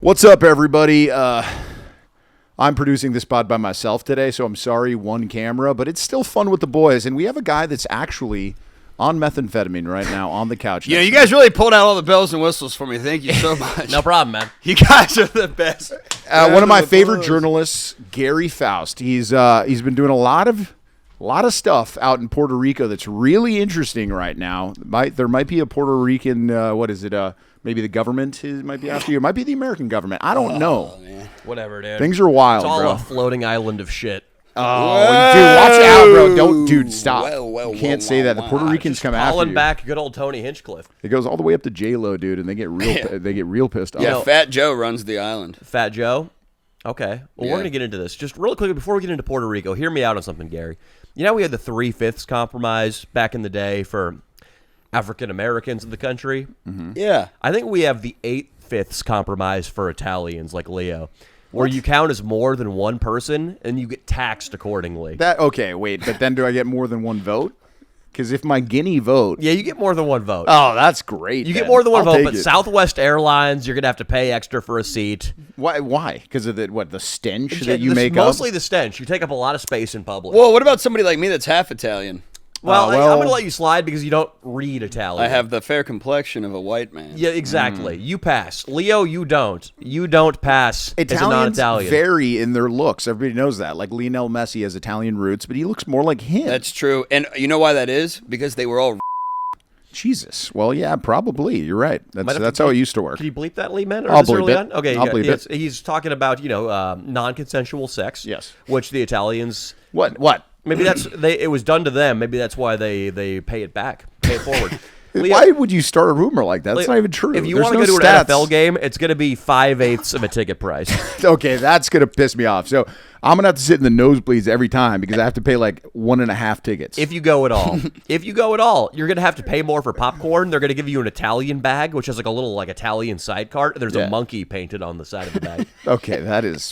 What's up, everybody? I'm producing this pod by myself today, so I'm sorry, one camera, but it's still fun with the boys. And we have a guy that's actually on methamphetamine right now on the couch. Yeah, you guys really pulled out all the bells and whistles for me. Thank you so much. No problem, man. You guys are the best. One of my favorite journalists, Gary Faust. He's been doing a lot of stuff out in Puerto Rico that's really interesting right now. There might be a Puerto Rican, maybe the government might be after you. It might be the American government. I don't know. Man. Whatever, dude. Things are wild, it's all bro. a floating island of shit. Oh, dude, watch out, bro. Stop. You can't say that. The Puerto Ricans come after you. Calling back good old Tony Hinchcliffe. It goes all the way up to J-Lo, dude, and they get real pissed off. Yeah, Fat Joe runs the island. Fat Joe? Okay. Well, we're going to get into this. Just really quickly, before we get into Puerto Rico, hear me out on something, Gary. You know we had the 3/5 compromise back in the day for African Americans in the country? Mm-hmm. Yeah. I think we have the 8/5 compromise for Italians like Leo, where you count as more than one person and you get taxed accordingly. But then do I get more than one vote? Because if my guinea vote... Yeah, you get more than one vote. Oh, that's great. You get more than one vote, but Southwest Airlines, you're going to have to pay extra for a seat. Why? Because of the stench that you make mostly the stench. You take up a lot of space in public. Well, what about somebody like me that's half Italian? Well, I'm going to let you slide because you don't read Italian. I have the fair complexion of a white man. Yeah, exactly. You pass. Leo, you don't. You don't pass as a non-Italian. Vary in their looks. Everybody knows that. Like Lionel Messi has Italian roots, but he looks more like him. That's true. And you know why that is? Because they were all... Jesus. Well, yeah, probably. You're right. That's how it used to work. Can you bleep that, Lee, man? Or I'll bleep it. On? Okay, I'll bleep it. He's talking about, non-consensual sex. Yes. Which the Italians... What? Maybe it was done to them. Maybe that's why they pay it back, pay it forward. Leo, why would you start a rumor like that? That's not even true. If you want to go to an NFL game, it's going to be 5/8 of a ticket price. Okay, that's going to piss me off. So I'm going to have to sit in the nosebleeds every time because I have to pay like 1.5 tickets. If you go at all. You're going to have to pay more for popcorn. They're going to give you an Italian bag, which has like a little Italian sidecar. There's a monkey painted on the side of the bag. Okay, that is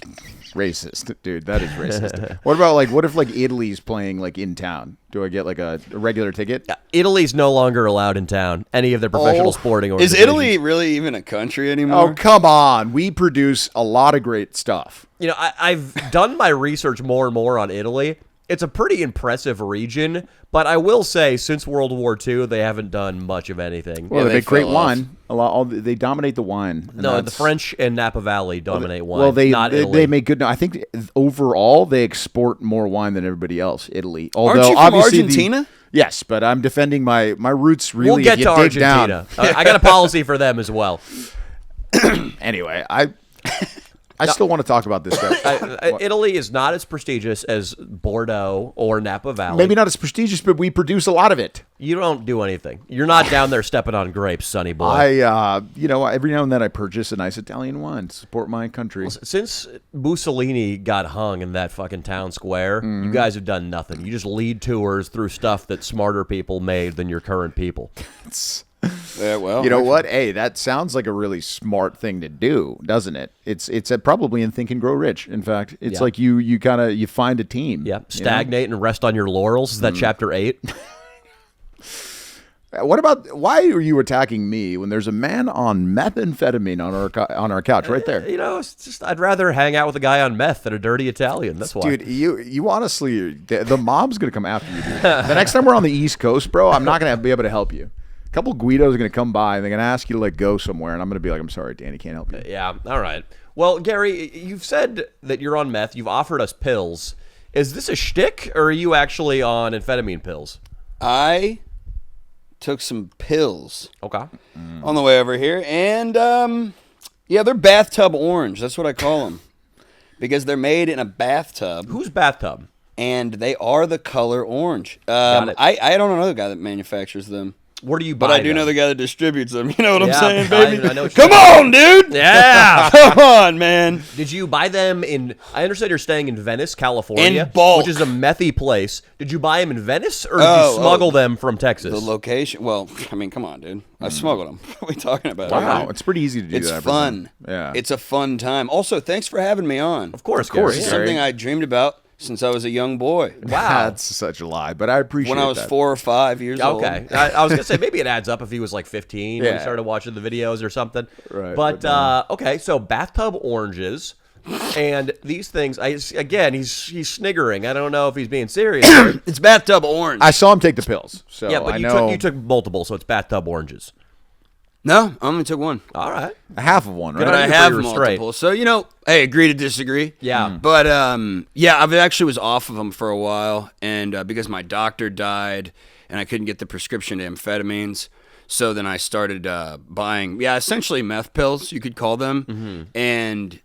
racist, dude. That is racist. What if Italy's playing in town? Do I get a regular ticket? Italy's no longer allowed in town. Any of their professional sporting organizations. Is Italy really even a country anymore? Oh, come on. We produce a lot of great stuff. I've done my research more and more on Italy. It's a pretty impressive region, but I will say since World War II, they haven't done much of anything. Well, they make great wine. They dominate the wine. No, the French and Napa Valley dominate wine. Well, they make good. I think overall they export more wine than everybody else. Italy, although aren't you from Argentina? Yes, but I'm defending my roots. Really, we'll get to Argentina. I got a policy for them as well. Anyway, I still want to talk about this stuff. Italy is not as prestigious as Bordeaux or Napa Valley. Maybe not as prestigious, but we produce a lot of it. You don't do anything. You're not down there stepping on grapes, sonny boy. Every now and then I purchase a nice Italian wine to support my country. Well, since Mussolini got hung in that fucking town square, you guys have done nothing. You just lead tours through stuff that smarter people made than your current people. Yeah, well, you know what? Hey, that sounds like a really smart thing to do, doesn't it? It's probably in Think and Grow Rich. In fact, it's like you find a team. Yeah, stagnate and rest on your laurels. Is that chapter 8? Why are you attacking me when there's a man on methamphetamine on our couch right there? It's just I'd rather hang out with a guy on meth than a dirty Italian. That's why. Dude, you honestly, the mob's gonna come after you, dude. The next time we're on the East Coast, bro, I'm not gonna be able to help you. A couple Guidos are going to come by, and they're going to ask you to go somewhere, and I'm going to be like, I'm sorry, Danny, can't help you. Yeah, all right. Well, Gary, you've said that you're on meth. You've offered us pills. Is this a shtick, or are you actually on amphetamine pills? I took some pills. Okay. On the way over here, and, they're bathtub orange. That's what I call them. Because they're made in a bathtub. Whose bathtub? And they are the color orange. Got it. I don't know the guy that manufactures them. Where do you buy But I do them? know the guy that distributes them. You know what I'm saying, baby? I know Come on, dude! Yeah! Come on, man! Did you buy them in... I understand you're staying in Venice, California. In bulk. Which is a methy place. Did you buy them in Venice, or did you smuggle them from Texas? The location... Well, I mean, come on, dude. I smuggled them. What are we talking about? Wow, it's pretty easy to do that. It's fun. Yeah. It's a fun time. Also, thanks for having me on. Of course, This is something I dreamed about since I was a young boy. Wow. That's such a lie, but I appreciate When I was that. 4 or 5 years old. Okay. I was going to say maybe it adds up if he was like 15 when he Yeah. started watching the videos or something. Right, But, but okay, so bathtub oranges. And these things, again, he's sniggering. I don't know if he's being serious. It's bathtub orange. I saw him take the pills, so Yeah, but I you know took multiple, so it's bathtub oranges. No, I only took one. All right. half of one, right? But I you for have your restraint. multiple. So, hey, agree to disagree. Yeah. But, yeah, I actually was off of them for a while. And because my doctor died and I couldn't get the prescription to amphetamines. So then I started buying, essentially meth pills, you could call them. Mm-hmm. And,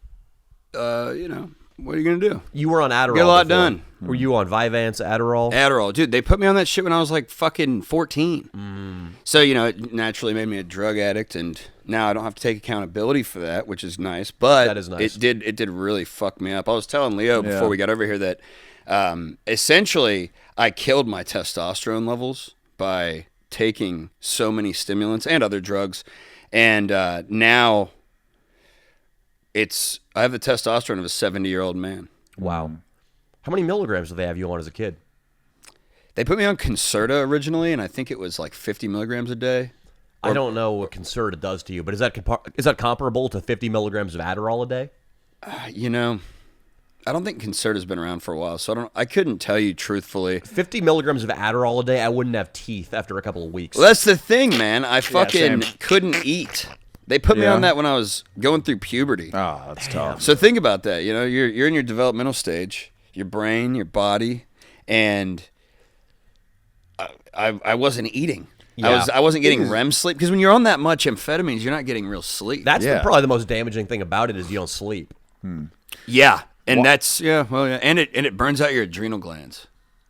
what are you going to do? You were on Adderall. Get a lot before. done. Were you on Vyvanse, Adderall? Adderall. Dude, they put me on that shit when I was like fucking 14. So, it naturally made me a drug addict, and now I don't have to take accountability for that, which is nice. But That is nice. It did really fuck me up. I was telling Leo before Yeah. we got over here that essentially I killed my testosterone levels by taking so many stimulants and other drugs. And now I have the testosterone of a 70-year-old man. Wow. How many milligrams did they have you on as a kid? They put me on Concerta originally, and I think it was like 50 milligrams a day. I don't know what Concerta does to you, but is that comparable to 50 milligrams of Adderall a day? I don't think Concerta's been around for a while, so I couldn't tell you truthfully. 50 milligrams of Adderall a day, I wouldn't have teeth after a couple of weeks. Well, that's the thing, man. I fucking same. couldn't eat. They put me Yeah. on that when I was going through puberty. Oh, that's tough. So think about that. You're in your developmental stage, your brain, your body, and I wasn't eating. Yeah. I wasn't getting REM sleep because when you're on that much amphetamines, you're not getting real sleep. That's Yeah. probably the most damaging thing about it is you don't sleep. yeah, and and it burns out your adrenal glands,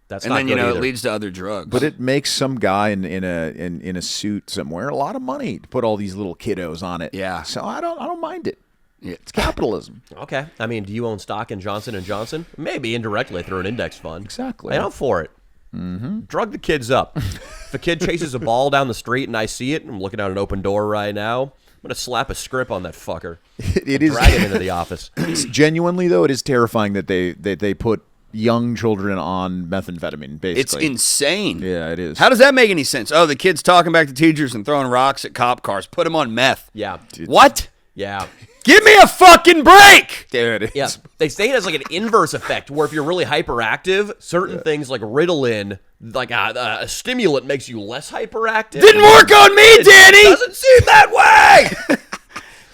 That's and not then good either. it leads to other drugs. But it makes some guy in a suit somewhere a lot of money to put all these little kiddos on it. Yeah. So I don't mind it. Yeah. It's capitalism. Okay. I mean, do you own stock in Johnson & Johnson? Maybe indirectly through an index fund. Exactly. Hey, I'm for it. Mm-hmm. Drug the kids up. If a kid chases a ball down the street and I see it, I'm looking out an open door right now, I'm going to slap a script on that fucker. It is Drag him into the office. genuinely though. It is terrifying that they put young children on methamphetamine. Basically, It's insane. Yeah, it is. How does that make any sense? Oh, the kid's talking back to teachers and throwing rocks at cop cars. Put him on meth. Yeah. What? Yeah. Give me a fucking break! There it is. Yeah. They say it has like an inverse effect where if you're really hyperactive, certain things like Ritalin, like a stimulant makes you less hyperactive. Didn't work on me, Danny! Doesn't seem that way.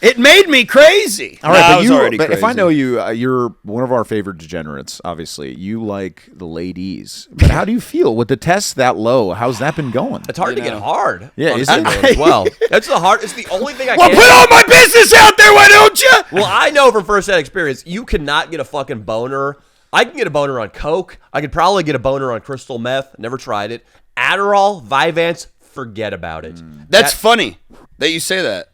It made me crazy. All right, I but was already if I crazy. know you, you're one of our favorite degenerates. Obviously, you like the ladies. But how do you feel with the tests that low? How's that been going? It's hard to get hard. Yeah, on is a it? stimulant as well. It's the only thing I Well, can't. put all my business out there, why don't you? Well, I know from first-hand experience, you cannot get a fucking boner. I can get a boner on Coke. I could probably get a boner on crystal meth. Never tried it. Adderall, Vyvanse, forget about it. That's funny that you say that.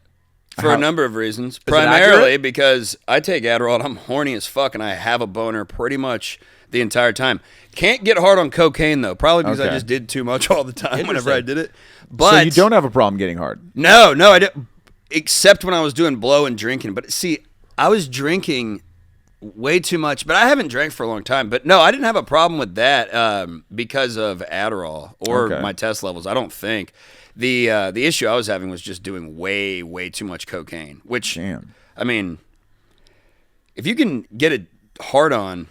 For a number of reasons. Primarily accurate? because I take Adderall and I'm horny as fuck and I have a boner pretty much the entire time. Can't get hard on cocaine though, probably because I Okay. just did too much all the time whenever Interesting. I did it. But So you don't have a problem getting hard. No, I didn't. Except when I was doing blow and drinking. But see, I was drinking way too much, but I haven't drank for a long time. But no, I didn't have a problem with that because of Adderall or Okay. my test levels. I don't think. The issue I was having was just doing way too much cocaine. Which, Damn. I mean, if you can get it hard on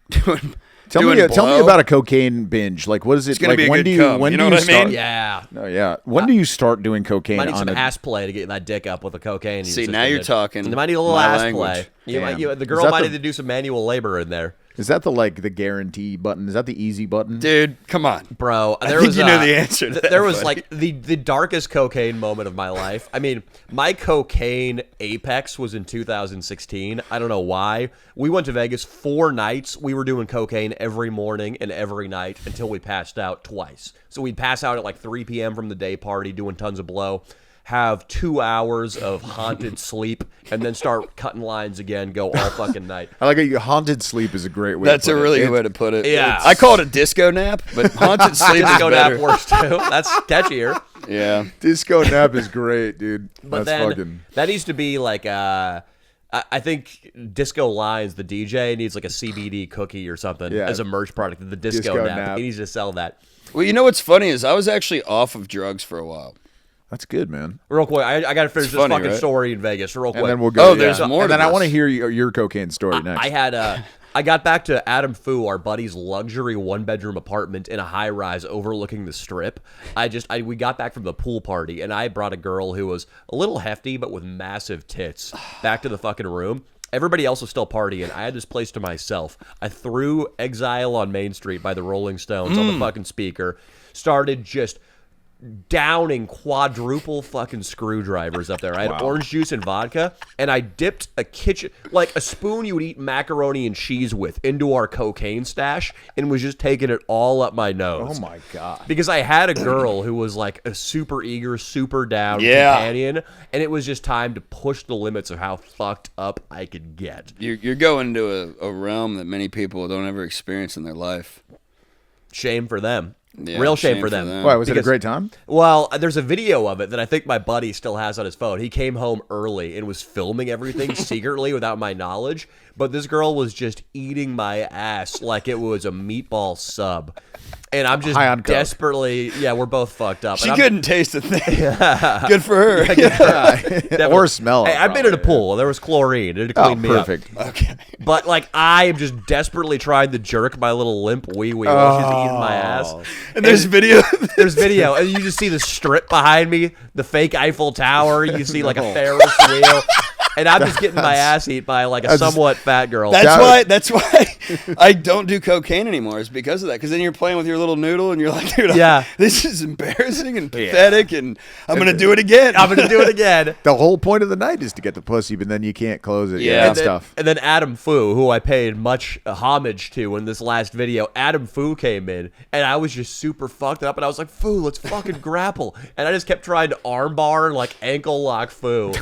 doing Tell me blow, about a cocaine binge. Like, what is it? It's gonna like, be a when good do you cum, when you do know you what I start? mean? Yeah. Oh yeah. When do you start doing cocaine Might need on some a? ass play to get that dick up with the cocaine. in your See, system, now you're dude. talking You might need a little my ass language. play. Damn. The Is girl that might the- need to do some manual labor in there. Is that the guarantee button? Is that the easy button? Dude, come on. Bro, I think you know the answer to that, There was buddy. like the darkest cocaine moment of my life. I mean, my cocaine apex was in 2016. I don't know why. We went to Vegas 4 nights. We were doing cocaine every morning and every night until we passed out twice. So we'd pass out at like 3 p.m. from the day party doing tons of blow, have 2 hours of haunted sleep, and then start cutting lines again, go all fucking night. I like it. Haunted sleep is a great way. That's to a put really it. good way to put it. Yeah. I call it a disco nap, but haunted sleep is Disco better. nap works too. That's catchier. Yeah. Disco nap is great, dude. But That's then fucking. that needs to be like I think Disco Lines, the DJ, needs like a CBD cookie or something as a merch product. The Disco Nap. He needs to sell that. Well, you know what's funny is I was actually off of drugs for a while. That's good, man. Real quick, I got to finish this funny, fucking right? story in Vegas. Real quick. And then we'll go. Oh, there's more. And then to I want to this. hear your cocaine story next. I got back to Adam Fu, our buddy's luxury 1-bedroom apartment in a high rise overlooking the strip. We got back from the pool party, and I brought a girl who was a little hefty but with massive tits back to the fucking room. Everybody else was still partying. I had this place to myself. I threw Exile on Main Street by the Rolling Stones on the fucking speaker. Started just downing quadruple fucking screwdrivers up there. I had orange juice and vodka, and I dipped a spoon you would eat macaroni and cheese with into our cocaine stash and was just taking it all up my nose. Oh my God. Because I had a girl who was like a super eager, super down companion, and it was just time to push the limits of how fucked up I could get. You're going to a realm that many people don't ever experience in their life. Shame for them. Yeah, Real shame for them. Why, was it a great time? Well, there's a video of it that I think my buddy still has on his phone. He came home early and was filming everything secretly without my knowledge, but this girl was just eating my ass like it was a meatball sub. And I'm just desperately, we're both fucked up. She couldn't taste a thing. Good for her. Or smell it. Hey, I've been in a pool. There was chlorine. It cleaned me up. Perfect. Okay. But like I am just desperately trying to jerk my little limp wee while she's eating my ass. And there's video. There's video, and you just see the strip behind me, the fake Eiffel Tower. You see like a Ferris wheel, and I'm just getting my ass eaten by like a somewhat fat girl. That's why I don't do cocaine anymore. It's because of that. Because then you're playing with your little noodle, and you're like, dude, this is embarrassing and pathetic, and I'm gonna do it again. I'm gonna do it again. The whole point of the night is to get the pussy, but then you can't close it. Yeah, and stuff. And then Adam Fu, who I paid much homage to in this last video, Adam Fu came in, and I was just super fucked up, and I was like, Fu, let's fucking grapple. And I just kept trying to armbar and like ankle lock Fu.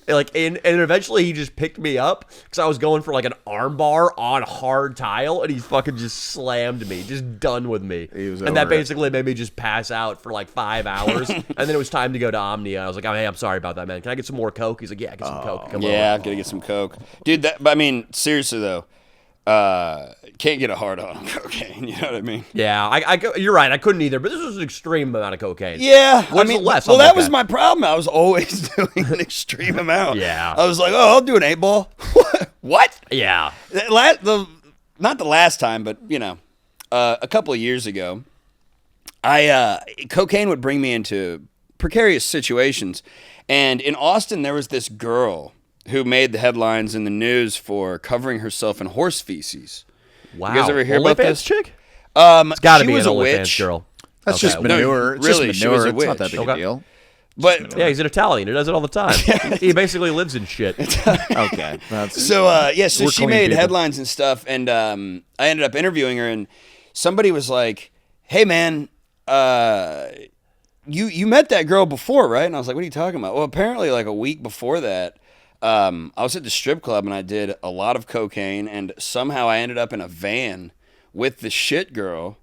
and eventually he just picked me up because I was going for like an armbar on hard tile, and he fucking just slammed me, just done with me. And that basically made me just pass out for like 5 hours. And then it was time to go to Omnia. I was like, oh, hey, I'm sorry about that, man. Can I get some more Coke? He's like, yeah, get some Coke. Come on. I'm gonna get some Coke, dude. I mean, seriously though, can't get a hard on cocaine. You know what I mean? Yeah, you're right. I couldn't either, but this was an extreme amount of cocaine. Yeah, What's the less? Well, that was my problem. I was always doing an extreme amount. Yeah, I was like, oh, I'll do an 8-ball. What? Yeah. Not the last time, but a couple of years ago, cocaine would bring me into precarious situations, and in Austin there was this girl who made the headlines in the news for covering herself in horse feces. Wow. You guys ever hear about this chick? It's got to be was an a OnlyFans witch. girl. That's just manure. No, really, it's she just was manure. a It's not witch. that big a deal. But Yeah, he's an Italian. He does it all the time. He basically lives in shit. Okay. so We're she clean made people. headlines and stuff, and I ended up interviewing her, and somebody was like, "Hey, man, you met that girl before, right?" And I was like, "What are you talking about?" Well, apparently, like a week before that, I was at the strip club and I did a lot of cocaine, and somehow I ended up in a van with the shit girl,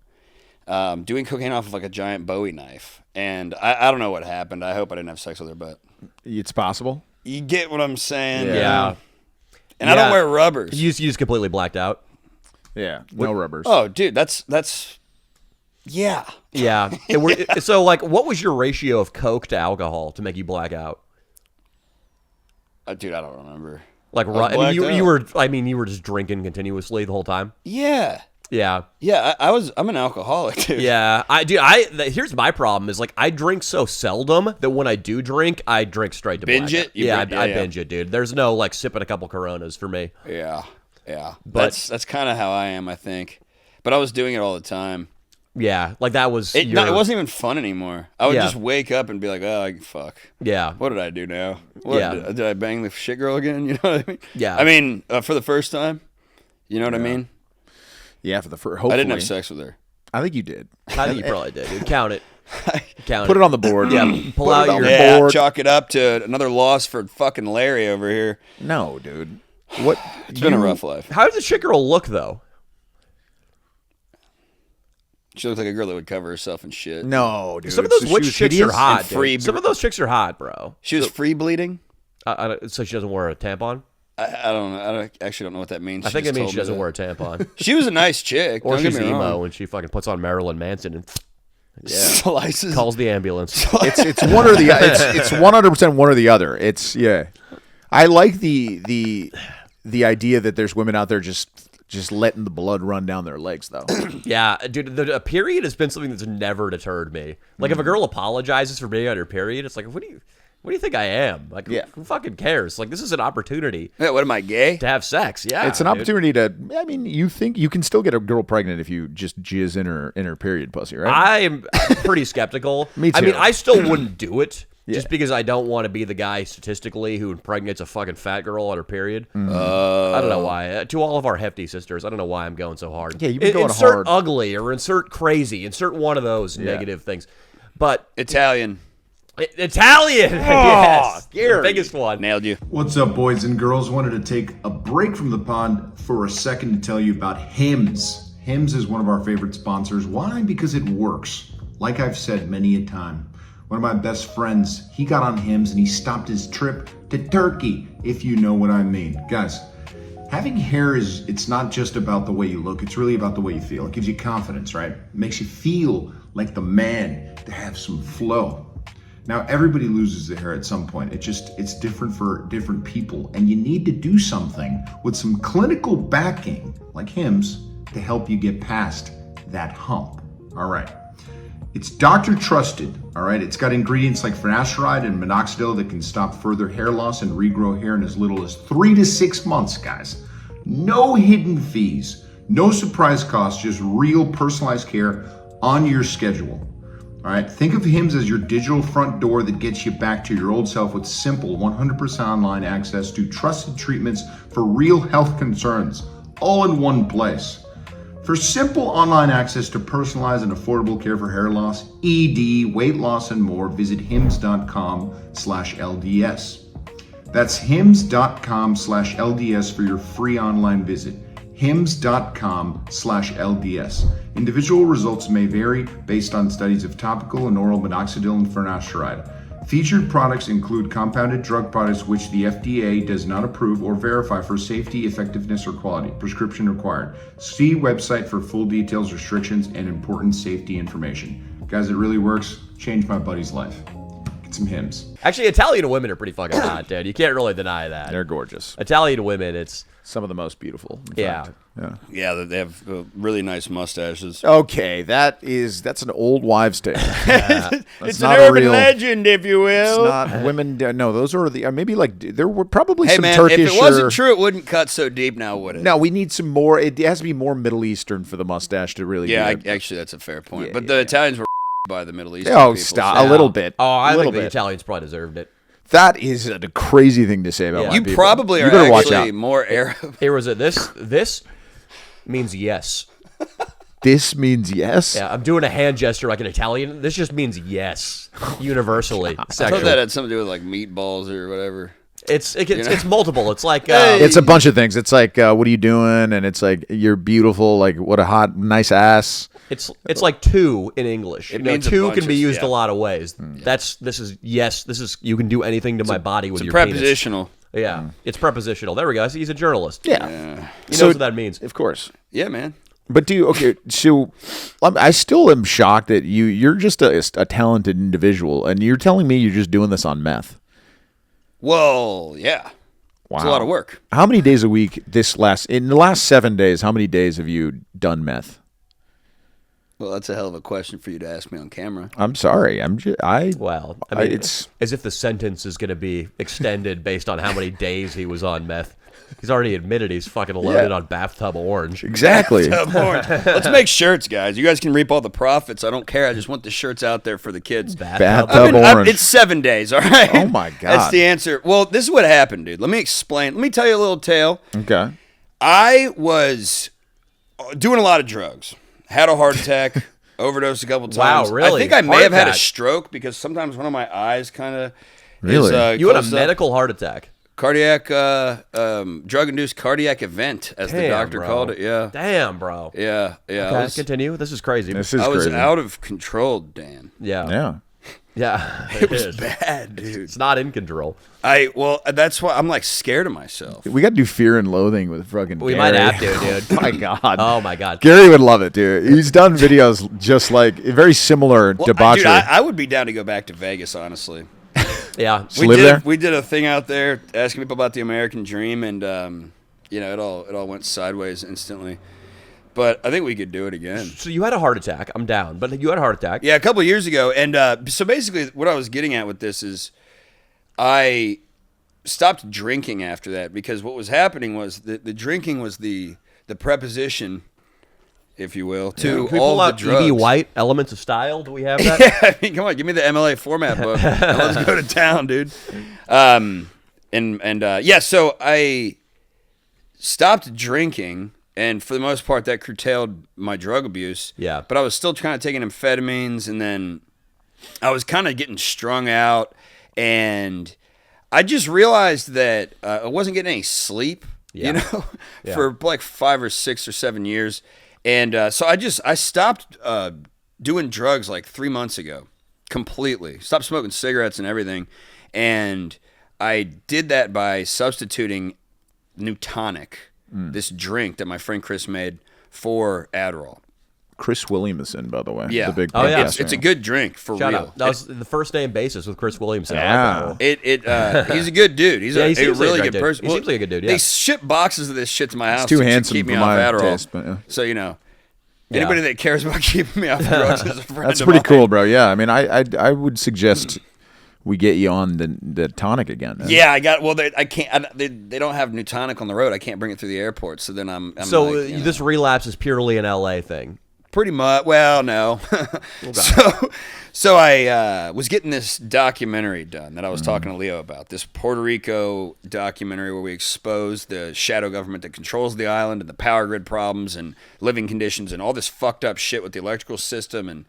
doing cocaine off of like a giant Bowie knife. And I don't know what happened. I hope I didn't have sex with her, but It's possible. you get what I'm saying. Yeah. And I don't wear rubbers. You just completely blacked out. Yeah. No rubbers. Oh, dude, that's yeah. Yeah. So, like, what was your ratio of Coke to alcohol to make you black out? Dude, I don't remember. Like, you were just drinking continuously the whole time. Yeah. Yeah. Yeah, I'm an alcoholic, dude. Yeah. Here's my problem is like I drink so seldom that when I do drink, I drink straight to Binge blackout. it? Yeah, I binge it, dude. There's no like sipping a couple Coronas for me. Yeah. But- That's kind of how I am, I think. But I was doing it all the time. Yeah, like that was It wasn't even fun anymore. I would just wake up and be like, oh, fuck. Yeah. What did I do now? Yeah. Did I bang the shit girl again? You know what I mean? Yeah. I mean, for the first time. You know what I mean? Yeah, for the first. Hopefully. I didn't have sex with her. I think you did. I think you probably did, dude. Count it. Put it on the board. Yeah, pull out your Yeah, chalk it up to another loss for fucking Larry over here. No, dude. What? It's been a rough life. How does the chick girl look though? She looked like a girl that would cover herself in shit. No, dude. Some of those She witch was chicks hideous are hot. and free. Dude. Some of those chicks are hot, bro. She was free bleeding. So she doesn't wear a tampon. I don't know. I actually don't know what that means. I think it just means told she me doesn't that. wear a tampon. She was a nice chick. Or don't get she's me emo wrong. and she fucking puts on Marilyn Manson and Slices. calls the ambulance. It's one or the it's 100% one or the other. It's I like the idea that there's women out there just letting the blood run down their legs though. Yeah, dude, a period has been something that's never deterred me. Like, if a girl apologizes for being on her period, it's like, what do you think I am? Like, who fucking cares? Like, this is an opportunity Yeah, what am I, gay? to have sex. Yeah, It's an dude. opportunity to. I mean, you think you can still get a girl pregnant if you just jizz in her period pussy, right? I am pretty skeptical. Me I mean, too. I still wouldn't do it. Just because I don't want to be the guy statistically who impregnates a fucking fat girl on her period. I don't know why. To all of our hefty sisters, I don't know why I'm going so hard. Yeah, you've been going insert hard. ugly or insert crazy. Insert one of those negative things. But Italian. Italian, yes, the biggest one. Nailed you. What's up, boys and girls? Wanted to take a break from the pond for a second to tell you about Hims. Hims is one of our favorite sponsors. Why? Because it works. Like I've said many a time. One of my best friends, he got on Hims and he stopped his trip to Turkey, if you know what I mean. Guys, having hair it's not just about the way you look, it's really about the way you feel. It gives you confidence, right? It makes you feel like the man, to have some flow. Now, everybody loses their hair at some point. It's different for different people. And you need to do something with some clinical backing, like Hims, to help you get past that hump. All right. It's doctor trusted, all right? It's got ingredients like finasteride and minoxidil that can stop further hair loss and regrow hair in as little as 3 to 6 months, guys. No hidden fees, no surprise costs, just real personalized care on your schedule. All right, think of Hims as your digital front door that gets you back to your old self with simple 100% online access to trusted treatments for real health concerns, all in one place. For simple online access to personalized and affordable care for hair loss, ED, weight loss, and more, visit hims.com/LDS. That's hims.com/LDS for your free online visit. hims.com/LDS. Individual results may vary based on studies of topical and oral minoxidil and finasteride. Featured products include compounded drug products which the FDA does not approve or verify for safety, effectiveness, or quality. Prescription required. See website for full details, restrictions, and important safety information. Guys, it really works. Changed my buddy's life. Get some Hims. Actually, Italian women are pretty fucking hot, dude. You can't really deny that. They're gorgeous. Italian women, it's Some of the most beautiful. in Yeah. fact. Yeah, they have really nice mustaches. Okay, that's an old wives' tale. It's not an a urban real- legend, if you It's will. not women. No, those are the maybe like there were probably Hey, some man, Turkish. if it wasn't true, it wouldn't cut so deep now, would it? No, we need some more. It has to be more Middle Eastern for the mustache to really. Yeah, be actually, that's a fair point. Yeah, but yeah, the Italians were by the Middle Eastern Oh, people. stop. so- A little bit. Oh, I a think little the bit. Italians probably deserved it. That is a crazy thing to say about Yeah. white You people. probably You are better watch actually out. more Arab. Here was it. This means yes. This means yes. Yeah, I'm doing a hand gesture like an Italian. This just means yes, universally. I thought Sexual. that had something to do with like meatballs or whatever. It's multiple. It's like It's a bunch of things. It's like, what are you doing? And it's like, you're beautiful. Like, what a hot, nice ass. it's like two in English. It You know, means a two bunch can be of- used yeah. a lot of ways. This is yes. This is you can do anything to my body with It's a your prepositional. penis. Yeah, it's prepositional. There we go. See, he's a journalist. Yeah. He knows what that means. Of course. Yeah, man. But so I still am shocked that you're just a talented individual, and you're telling me you're just doing this on meth. Well, yeah. Wow. It's a lot of work. How many days a week in the last 7 days, how many days have you done meth? Well, that's a hell of a question for you to ask me on camera. I'm sorry. Well, I mean, it's as if the sentence is going to be extended based on how many days he was on meth. He's already admitted he's fucking loaded on bathtub orange. exactly. Let's make shirts, guys. You guys can reap all the profits. I don't care. I just want the shirts out there for the kids. Bathtub orange. It's 7 days, all right? Oh, my God. That's the answer. Well, this is what happened, dude. Let me explain. Let me tell you a little tale. Okay. I was doing a lot of drugs. Had a heart attack, overdosed a couple Wow, times. really? I think I may Heart have had a attack? stroke because sometimes one of my eyes kind of Really? You had a closed up. medical heart attack. Cardiac, drug-induced cardiac event, as the Damn, doctor bro. called it. Yeah, Damn, bro. yeah. Okay, continue. This is crazy. This is I was crazy. out of control, Dan. Yeah. Yeah. Yeah, It was bad, dude. It's not in control. Well, that's why I'm like scared of myself. We got to do Fear and Loathing with fucking We Gary. might have to, dude. My God. Oh my God. Gary would love it, dude. He's done videos just like very similar debauchery. Dude, I would be down to go back to Vegas, honestly. Yeah. Live there? We did a thing out there asking people about the American dream, and it all went sideways instantly. But I think we could do it again. So you had a heart attack. I'm down, but you had a heart attack. Yeah, a couple of years ago, and so basically, what I was getting at with this is, I stopped drinking after that because what was happening was the drinking was the preposition, if you will, to Can we all pull the out drugs. E.B. White, Elements of Style? Do we have that? Yeah, I mean, come on, give me the MLA format book. And let's go to town, dude. So I stopped drinking, and for the most part, that curtailed my drug abuse. Yeah. But I was still kind of taking amphetamines, and then I was kind of getting strung out, and I just realized that I wasn't getting any sleep, Yeah. for like 5 or 6 or 7 years. And so I stopped doing drugs like 3 months ago, completely. Stopped smoking cigarettes and everything. And I did that by substituting Nutonic, this drink that my friend Chris made, for Adderall. Chris Williamson, by the way. Yeah. The big Oh, yeah. podcast It's a fan. good drink, for Shout real. out. That was the first name basis with Chris Williamson. Yeah. I like that. He's a good dude. He's Yeah, a he seems like a really great good dude. person. He seems like a good dude, yeah. They ship boxes of this shit to my house too to handsome keep me for off my Adderall. taste, but, yeah. So, Yeah. anybody that cares about keeping me off drugs is a friend That's of pretty mine. cool, bro. Yeah, I mean, I would suggest we get you on the tonic again. Man. Yeah, I can't. They don't have Nutonic on the road. I can't bring it through the airport. So then I'm So like, this relapse is purely an LA thing. pretty much. Well, no. So I was getting this documentary done that I was talking to Leo about. This Puerto Rico documentary where we expose the shadow government that controls the island and the power grid problems and living conditions and all this fucked up shit with the electrical system. And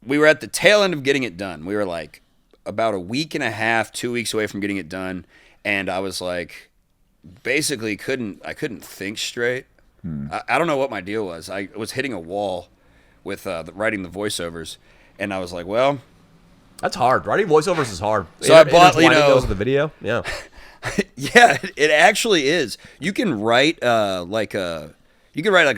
we were at the tail end of getting it done. We were like about a week and a half, 2 weeks away from getting it done. And I was like, basically I couldn't think straight. I don't know what my deal was. I was hitting a wall with writing the voiceovers, and I was like, well, That's hard. Writing voiceovers is hard. So I bought, Intertwining those with the video. Yeah. yeah, it actually is. You can write like a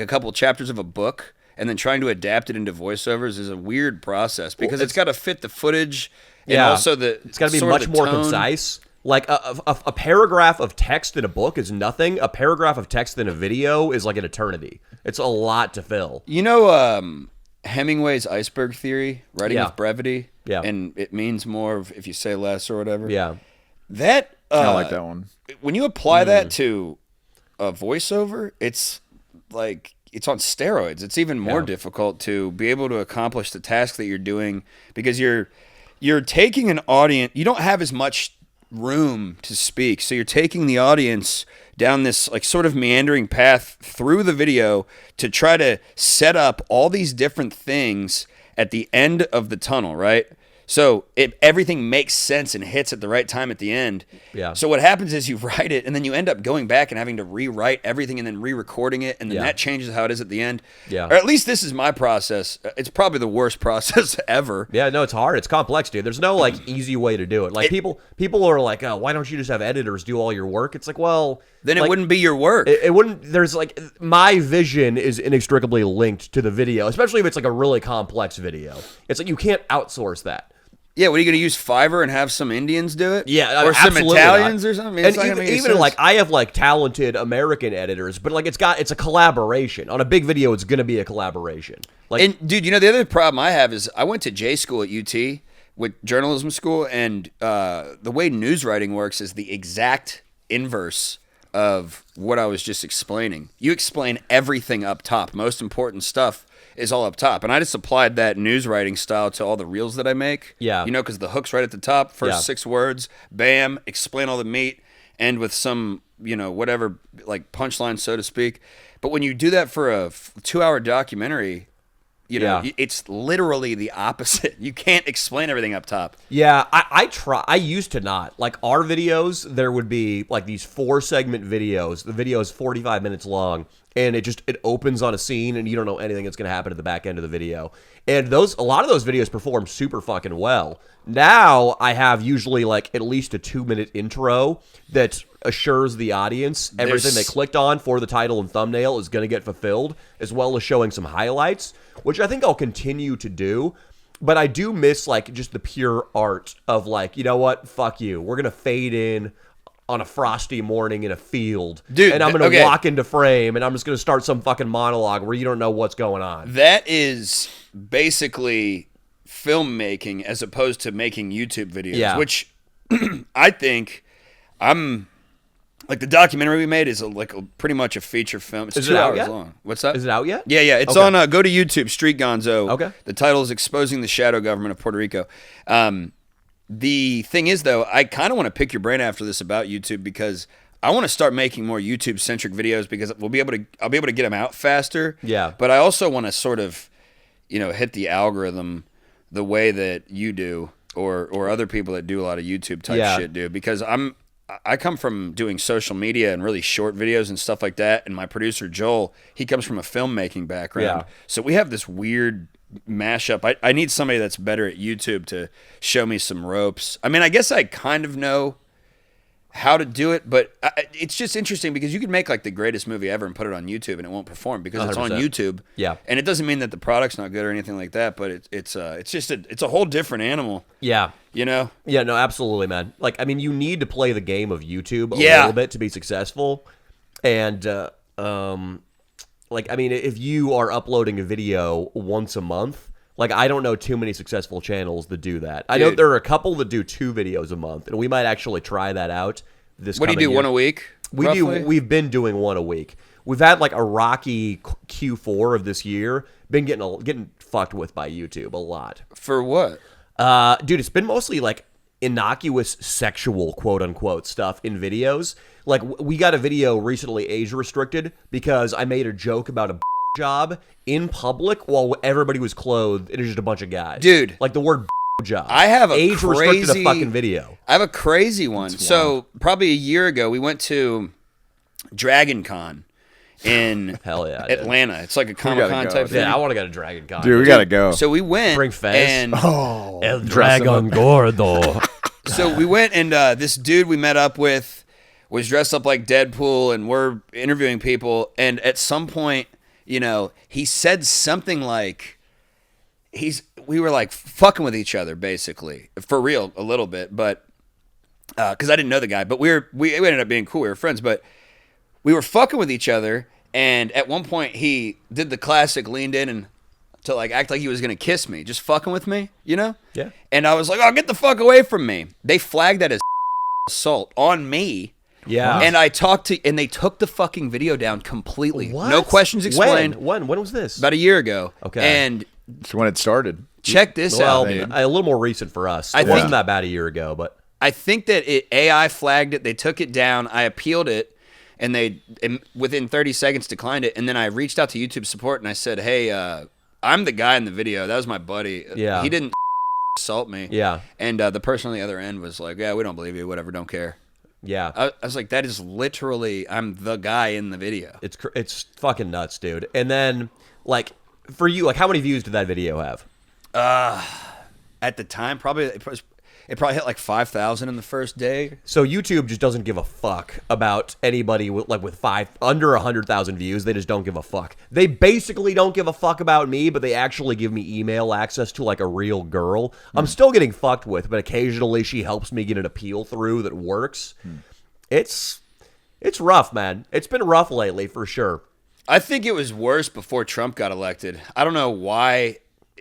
couple chapters of a book, and then trying to adapt it into voiceovers is a weird process because it's got to fit the footage. And also it's got to be sort of much the more tone. concise. Like a paragraph of text in a book is nothing. A paragraph of text in a video is like an eternity. It's a lot to fill. Hemingway's iceberg theory, writing with brevity, Yeah. and it means more if you say less or whatever. Yeah. That I like that one. when you apply that to a voiceover, it's like it's on steroids. It's even more difficult to be able to accomplish the task that you're doing because you're taking an audience. You don't have as much room to speak, so you're taking the audience down this like sort of meandering path through the video to try to set up all these different things at the end of the tunnel, right? So everything makes sense and hits at the right time at the end. Yeah. So what happens is you write it, and then you end up going back and having to rewrite everything and then re-recording it, and then that changes how it is at the end. Yeah. Or at least this is my process. It's probably the worst process ever. Yeah, no, it's hard. It's complex, dude. There's no like easy way to do it. Like people are like, oh, why don't you just have editors do all your work? It's like, well, Then it like, wouldn't be your work. It wouldn't. There's like my vision is inextricably linked to the video, especially if it's like a really complex video. It's like you can't outsource that. Yeah, what are you going to use Fiverr and have some Indians do it? Yeah, or some absolutely Italians not. or something. And It's not gonna even, make any even sense. like I have like talented American editors, but like it's a collaboration. On a big video, it's going to be a collaboration. Like, And dude, the other problem I have is I went to J school at UT with journalism school, and the way news writing works is the exact inverse of what I was just explaining. You explain everything up top. Most important stuff is all up top. And I just applied that news writing style to all the reels that I make. Yeah. Because the hook's right at the top, first 6 words, bam, explain all the meat, end with some, whatever, like punchline, so to speak. But when you do that for a 2-hour documentary, You know, Yeah. it's literally the opposite. You can't explain everything up top. Yeah, I try. I used to not. Like our videos, there would be like these 4-segment videos. The video is 45 minutes long, and it opens on a scene, and you don't know anything that's going to happen at the back end of the video. And a lot of those videos perform super fucking well. Now I have usually like at least a 2-minute intro that assures the audience everything they clicked on for the title and thumbnail is going to get fulfilled, as well as showing some highlights, which I think I'll continue to do. But I do miss like just the pure art of like, you know what? Fuck you. We're going to fade in on a frosty morning in a field. Dude, and I'm going to okay. walk into frame and I'm just going to start some fucking monologue where you don't know what's going on. That is basically filmmaking as opposed to making YouTube videos, Yeah. which I think like the documentary we made is pretty much a feature film. It's Is 2 it out hours yet? long. What's that? Is it out yet? Yeah. It's Okay. on, go to YouTube, Street Gonzo. Okay. The title is Exposing the Shadow Government of Puerto Rico. The thing is, though, I kind of want to pick your brain after this about YouTube because I want to start making more YouTube-centric videos because I'll be able to get them out faster. Yeah. But I also want to sort of, hit the algorithm the way that you do or other people that do a lot of YouTube type shit do, because I come from doing social media and really short videos and stuff like that, and my producer Joel, he comes from a filmmaking background. Yeah. So we have this weird mashup. I need somebody that's better at YouTube to show me some ropes. I mean, I guess I kind of know how to do it, but it's just interesting because you could make like the greatest movie ever and put it on YouTube and it won't perform because it's on 100%. YouTube. Yeah. And it doesn't mean that the product's not good or anything like that, but it's a whole different animal. Yeah. You know? Yeah, no, absolutely, man. Like, I mean, you need to play the game of YouTube a Yeah. little bit to be successful. And, like, I mean, if you are uploading a video once a month, like, I don't know too many successful channels that do that. I know Dude. there are a couple that do 2 videos a month, and we might actually try that out this What do you coming do, year. one a week? roughly? We've been doing one a week. We've had like a rocky Q4 of this year. Been getting fucked with by YouTube a lot. For what? Dude, it's been mostly like innocuous sexual quote unquote stuff in videos. Like we got a video recently age restricted because I made a joke about a job in public while everybody was clothed. It was just a bunch of guys. Dude. Like the word job. I have a age restricted crazy a fucking video. I have a crazy one. So probably a year ago, we went to Dragon Con in Hell yeah, dude. Atlanta. It's like a Comic Con go, type dude. thing. Yeah, I want to go to Dragon Con. Dude, we gotta go. So we went Bring Fez. and El Dress him up. Gordo. so we went and this dude we met up with was dressed up like Deadpool, and we're interviewing people. And at some point, you know, he said something like, we were like fucking with each other, basically, for real, a little bit, but because I didn't know the guy, but we ended up being cool. We were friends, but we were fucking with each other. And at one point, he did the classic, leaned in and to like act like he was gonna kiss me, just fucking with me, you know? Yeah. And I was like, "Oh, get the fuck away from me!" They flagged that as assault on me. Yeah. And I talked to, and they took the fucking video down completely. What? No questions explained. When was this? About a year ago. Okay. And It's when it started. check this Well, out, dude. a little more recent for us. I It wasn't think- that bad a year ago, but I think that AI flagged it. They took it down. I appealed it, and they within 30 seconds declined it. And then I reached out to YouTube support and I said, "Hey, I'm the guy in the video. That was my buddy. Yeah. He didn't assault me." yeah, And the person on the other end was like, "Yeah, we don't believe you. Whatever. Don't care." yeah. I was like, "That is literally, I'm the guy in the video." It's fucking nuts, dude. And then like for you, like how many views did that video have? At the time, probably it probably hit like 5,000 in the first day. So YouTube just doesn't give a fuck about anybody with under 100,000 views. They just don't give a fuck. They basically don't give a fuck about me, but they actually give me email access to like a real girl. I'm still getting fucked with, but occasionally she helps me get an appeal through that works. It's rough, man. It's been rough lately for sure. I think it was worse before Trump got elected. I don't know why.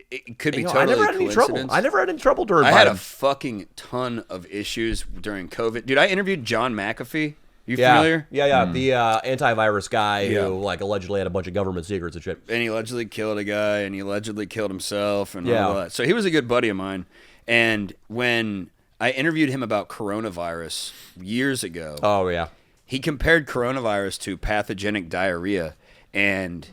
It could be You know, totally I never had any trouble. coincidence. I never had any trouble during I had a Biden. fucking ton of issues during COVID. Dude, I interviewed John McAfee. You Yeah, familiar? yeah, the antivirus guy Yeah. who like allegedly had a bunch of government secrets and shit. And he allegedly killed a guy, and he allegedly killed himself, and Yeah. all that. So he was a good buddy of mine. And when I interviewed him about coronavirus years ago, Oh yeah. he compared coronavirus to pathogenic diarrhea, and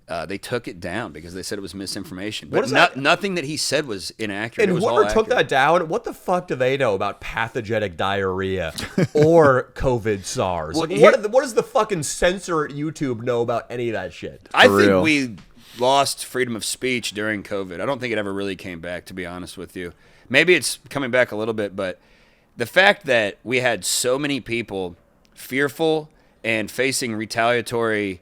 they took it down because they said it was misinformation. What But is that? Nothing that he said was inaccurate. It And was all whoever took accurate. that down, what the fuck do they know about pathogenic diarrhea or COVID SARS? Well, Like, here- what does the fucking censor at YouTube know about any of that shit? I For think real. we lost freedom of speech during COVID. I don't think it ever really came back, to be honest with you. Maybe it's coming back a little bit, but the fact that we had so many people fearful and facing retaliatory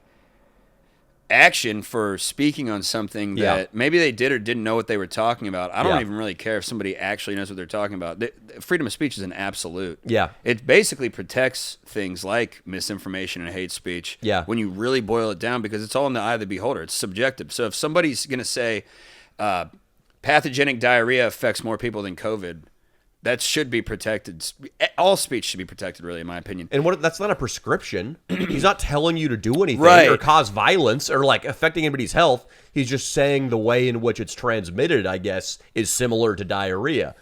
action for speaking on something Yeah. that maybe they did or didn't know what they were talking about. I don't Yeah. even really care if somebody actually knows what they're talking about. Freedom of speech is an absolute. Yeah. It basically protects things like misinformation and hate speech. Yeah. When you really boil it down, because it's all in the eye of the beholder. It's subjective. So if somebody's going to say pathogenic diarrhea affects more people than COVID, that should be protected. All speech should be protected, really, in my opinion. And that's not a prescription. He's not telling you to do anything Right. or cause violence or like affecting anybody's health. He's just saying the way in which it's transmitted, I guess, is similar to diarrhea.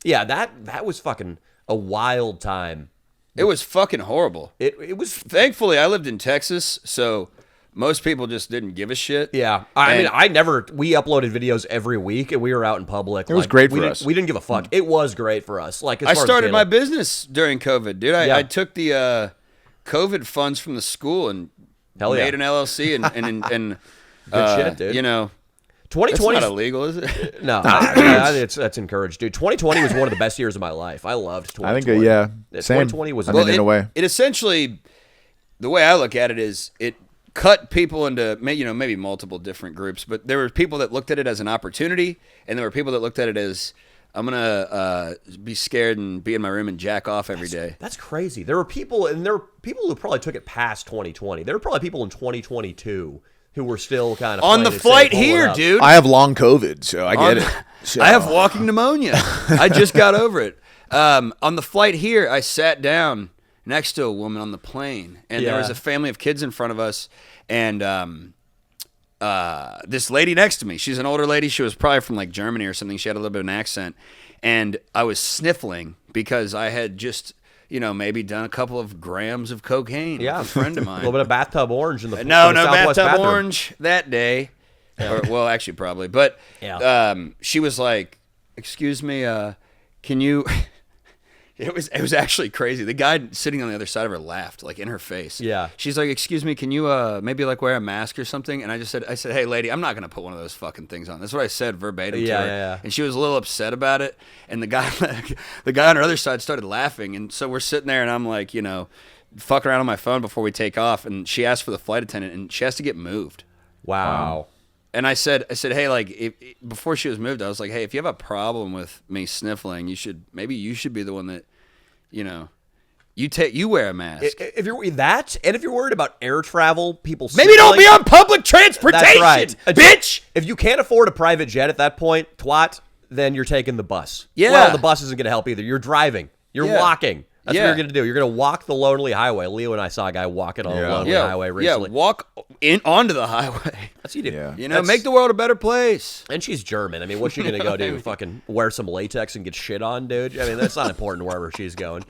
Yeah, that was fucking a wild time. It was fucking horrible. It was Thankfully, I lived in Texas, so most people just didn't give a shit. yeah. I And- mean, we uploaded videos every week and we were out in public. It was great for us. We didn't give a fuck. It was great for us. Like as I far as started my Caleb. business during COVID, dude. Yeah. I took the COVID funds from the school and Hell yeah. made an LLC and Good shit, dude. You know, that's 2020 not illegal, is it? No, I think that's encouraged, dude. 2020 was one of the best years of my life. I loved I 2020. think, yeah, same. 2020 was I mean, in a way. It essentially, the way I look at it is, it cut people into maybe multiple different groups, but there were people that looked at it as an opportunity, and there were people that looked at it as, I'm gonna be scared and be in my room and jack off every day. That's crazy. There were people who probably took it past 2020. There were probably people in 2022 who were still kind of On the flight here, dude. I have long COVID, so I get it. So- I have walking pneumonia. I just got over it. On the flight here, I sat down next to a woman on the plane, and there Yeah. was a family of kids in front of us, and this lady next to me, she's an older lady. She was probably from like Germany or something. She had a little bit of an accent, and I was sniffling because I had just, maybe done a couple of grams of cocaine Yeah, with a friend of a mine. little bit of bathtub orange in the No, in the Southwest bathtub bathroom. orange that day. Or, well, actually, probably. But Yeah. she was like, "Excuse me, can you?" It was actually crazy. The guy sitting on the other side of her laughed, like in her face. Yeah. She's like, "Excuse me, can you maybe like wear a mask or something?" And I said, "Hey, lady, I'm not gonna put one of those fucking things on." That's what I said verbatim to her. Yeah. And she was a little upset about it. And the guy on her other side started laughing. And so we're sitting there, and I'm like, fuck around on my phone before we take off. And she asked for the flight attendant, and she has to get moved. Wow. And I said, hey, like, before she was moved, I was like, hey, if you have a problem with me sniffling, you should be the one that, you wear a mask. If you're that, and if you're worried about air travel, people Maybe don't be on public transportation, That's right, bitch. If you can't afford a private jet at that point, twat, then you're taking the bus. Yeah. Well, the bus isn't going to help either. You're driving. You're Yeah. walking. That's Yeah. what you're going to do. You're going to walk the lonely highway. Leo and I saw a guy walking on a lonely highway recently. walk onto the highway. That's what you do. Yeah. Make the world a better place. And she's German. I mean, what's she going to go do? Fucking wear some latex and get shit on, dude? I mean, that's not important wherever she's going.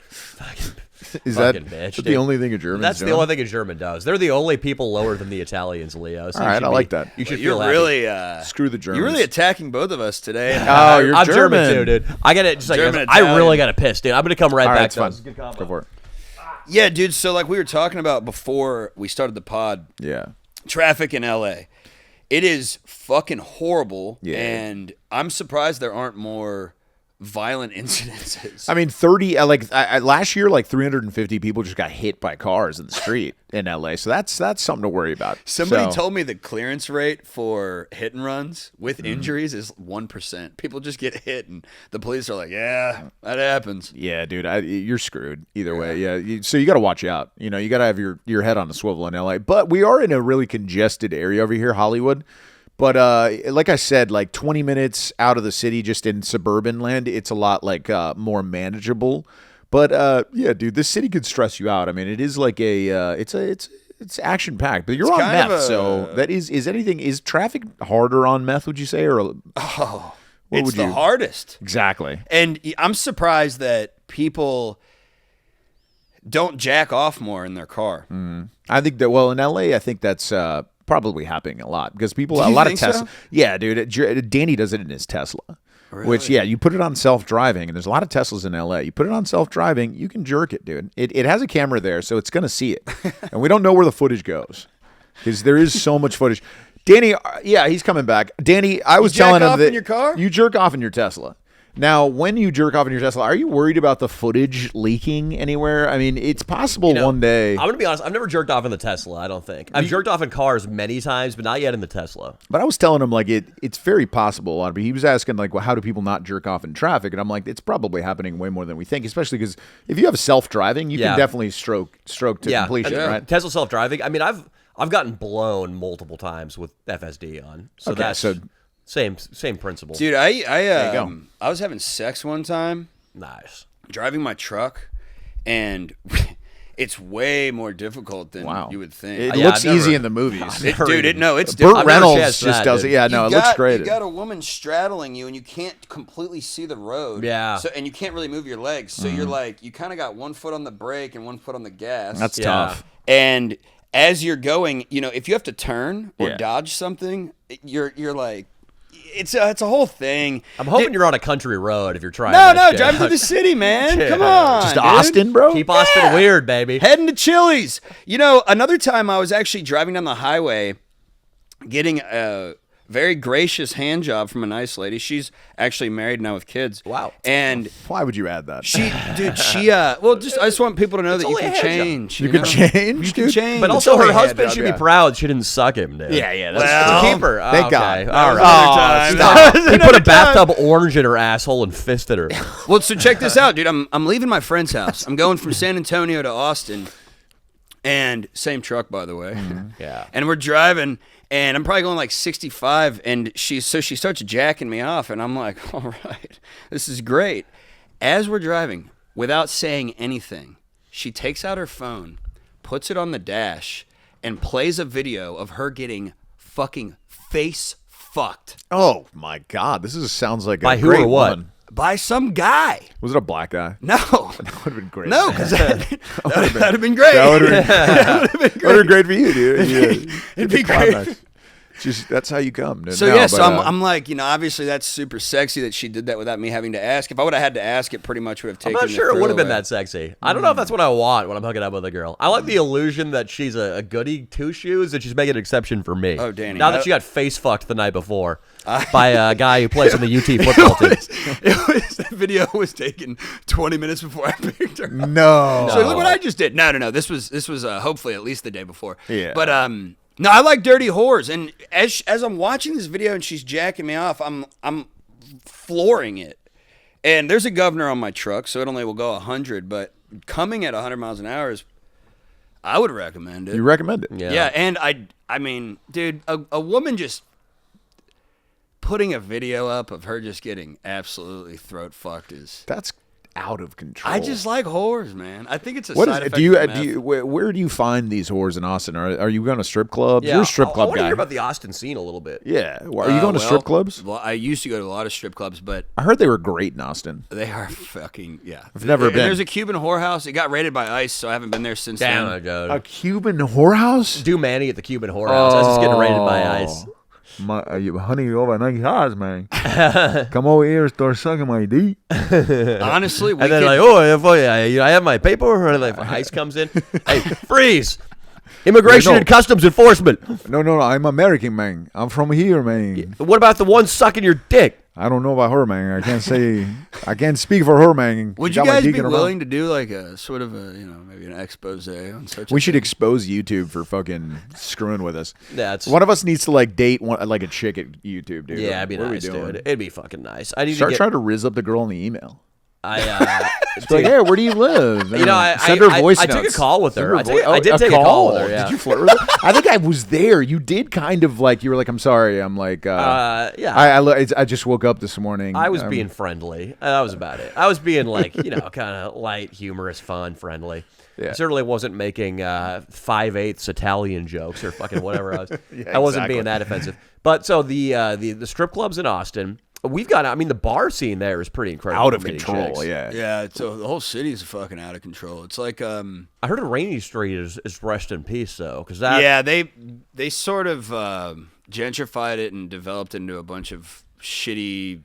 Is that Fucking bitch, the dude. only thing a German That's doing? the only thing a German does. They're the only people lower than the Italians, Leo. So All you right, should I like that. You should You're feel happy. really Screw the Germans. You're really attacking both of us today. Oh, you're I'm German. German too, dude. I got to just like German, I really Italian. got to piss, dude. I'm gonna come right All back. right, it's though. fun. This is a good combo. Go for it. Yeah, dude. So like we were talking about before we started the pod, Yeah. traffic in LA. It is fucking horrible, Yeah. and I'm surprised there aren't more violent incidences. I mean, last year, like 350 people just got hit by cars in the street in LA. So that's something to worry about. Somebody So- told me the clearance rate for hit and runs with Mm-hmm. injuries is 1%. People just get hit, and the police are like, "Yeah, that happens." Yeah, dude, you're screwed either way. Yeah, so you got to watch out. You got to have your head on a swivel in LA. But we are in a really congested area over here, Hollywood. But like I said, like 20 minutes out of the city, just in suburban land, it's a lot like more manageable. But yeah, dude, this city could stress you out. I mean, it is like it's action packed. But you're on kind meth, of a- so that is traffic harder on meth? Would you say, or what It's would the you hardest. exactly? And I'm surprised that people don't jack off more in their car. I think that, well, in LA, I think that's probably happening a lot because people, a lot of think Tesla. so? Yeah, dude. Danny does it in his Tesla. Which, yeah, you put it on self-driving, and there's a lot of Teslas in L.A. You put it on self-driving, you can jerk it, dude. It has a camera there, so it's going to see it. And we don't know where the footage goes because there is so much footage. Danny, yeah, he's coming back. Danny, I was telling him that in your car? you jerk off in your Tesla. Now, when you jerk off in your Tesla, are you worried about the footage leaking anywhere? I mean, it's possible one day. I'm going to be honest. I've never jerked off in the Tesla, I don't think. I've jerked off in cars many times, but not yet in the Tesla. But I was telling him, like, it's very possible. A lot of people, he was asking, like, well, how do people not jerk off in traffic? And I'm like, it's probably happening way more than we think, especially because if you have self-driving, you can definitely stroke to completion, right? Tesla self-driving. I mean, I've gotten blown multiple times with FSD on. So that's same principle. Dude, I was having sex one time. Nice. Driving my truck, and it's way more difficult than you would think. It looks easy in the movies. It's different. Burt Reynolds just does it. Yeah, no, it looks great. You got a woman straddling you, and you can't completely see the road. Yeah. And you can't really move your legs. So you're like, you kind of got 1 foot on the brake and 1 foot on the gas. That's tough. And as you're going, if you have to turn or dodge something, you're like, it's a whole thing. I'm hoping you're on a country road if you're trying. No, drive through the city, man. Come on, just Austin, bro. Keep Austin weird, baby. Heading to Chili's. Another time I was actually driving down the highway, getting a very gracious hand job from a nice lady. She's actually married now with kids. Wow. And why would you add that? I just want people to know that you can change. You can change, You can dude. change. But also, her husband should be proud she didn't suck him, dude. Yeah, That's keep her. Oh, thank okay. God. All right. Another Stop. time. He put a bathtub orange in her asshole and fisted her. Well, so check this out, dude. I'm leaving my friend's house. I'm going from San Antonio to Austin, and same truck, by the way. Yeah. And we're driving, and I'm probably going like 65, and she starts jacking me off, and I'm like, all right, this is great. As we're driving, without saying anything, she takes out her phone, puts it on the dash, and plays a video of her getting fucking face fucked. Oh my God, sounds like By a who great or what? one. By some guy. Was it a black guy? No. That would have been great. No, because that'd have been great. That would have been great for you, dude. Yeah. It'd be great. Just that's how you come. Dude. So I'm like, obviously that's super sexy that she did that without me having to ask. If I would have had to ask, it pretty much would have taken. I'm not sure it the would have been thrill away. that sexy. I don't know if that's what I want when I'm hooking up with a girl. I like the illusion that she's a goody two shoes and she's making an exception for me. Oh, Danny. Now that she got face fucked the night before by a guy who plays on the UT football team. That video was taken 20 minutes before I picked her up. No. So look what I just did. No. This was hopefully at least the day before. Yeah. But no, I like dirty whores, and as I'm watching this video and she's jacking me off, I'm flooring it. And there's a governor on my truck, so it only will go 100. But coming at 100 miles an hour I would recommend it. You recommend it? Yeah, and I mean, dude, a woman just putting a video up of her just getting absolutely throat fucked That's out of control. I just like whores, man. I think it's a What side is effect do you of do meth. you where do you find these whores in Austin? Are you going to strip clubs? Yeah, You're a strip I club want to guy. hear about the Austin scene a little bit. Yeah. Are you going to strip clubs? Well, I used to go to a lot of strip clubs, but I heard they were great in Austin. they are fucking I've never been. There's a Cuban whorehouse. It got raided by ICE, so I haven't been there since Damn, then. I go. A Cuban whorehouse? Do Manny at the Cuban whorehouse. That's just getting raided by ICE. My honey over nice house, man. Come over here and start sucking my dick. Honestly, we And then could, I have my paper. And like ICE comes in. Hey, freeze! Immigration and Customs Enforcement. No, I'm American, man. I'm from here, man. What about the one sucking your dick? I don't know about her, man. I can't speak for her, man. would Got you my guys dick be in her willing mouth. to do like a sort of a maybe an expose on such? We should expose YouTube for fucking screwing with us. That's One of us needs to like date like a chick at YouTube, dude. yeah, it'd be What are we nice, doing? dude. It'd be fucking nice. I need Start to get. trying to rizz up the girl in the email. It's Like, hey, where do you live? Send her voice I took a notes. call with Send her. I did take a call with her. Yeah. Did you flirt with her? I think I was there. You did kind of like. You were like, I'm sorry. I'm like. Yeah. I just woke up this morning. I was being friendly. That was about it. I was being like, kind of light, humorous, fun, friendly. Yeah. I certainly wasn't making 5/8 Italian jokes or fucking whatever. I wasn't exactly. being that offensive. But so the strip clubs in Austin, We've got, I mean, the bar scene there is pretty incredible. Out of for meeting control, chicks. yeah. Yeah, so the whole city is fucking out of control. It's like I heard Rainy Street is rest in peace, though. Cause that, yeah, they sort of gentrified it and developed into a bunch of shitty,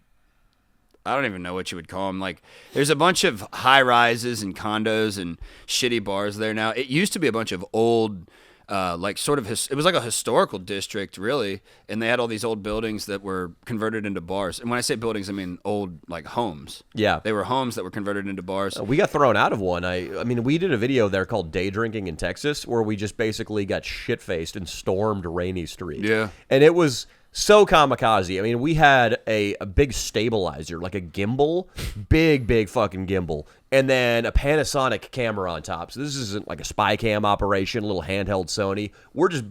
I don't even know what you would call them. Like, there's a bunch of high rises and condos and shitty bars there now. It used to be a bunch of old, like sort of, it was like a historical district, really. And they had all these old buildings that were converted into bars. And when I say buildings, I mean old, like, homes. Yeah. They were homes that were converted into bars. We got thrown out of one. I mean, we did a video there called Day Drinking in Texas where we just basically got shit-faced and stormed Rainy Street. Yeah. And it was so kamikaze. I mean, we had a big stabilizer, like a gimbal, big fucking gimbal, and then a Panasonic camera on top. So this isn't like a spy cam operation, a little handheld Sony. We're just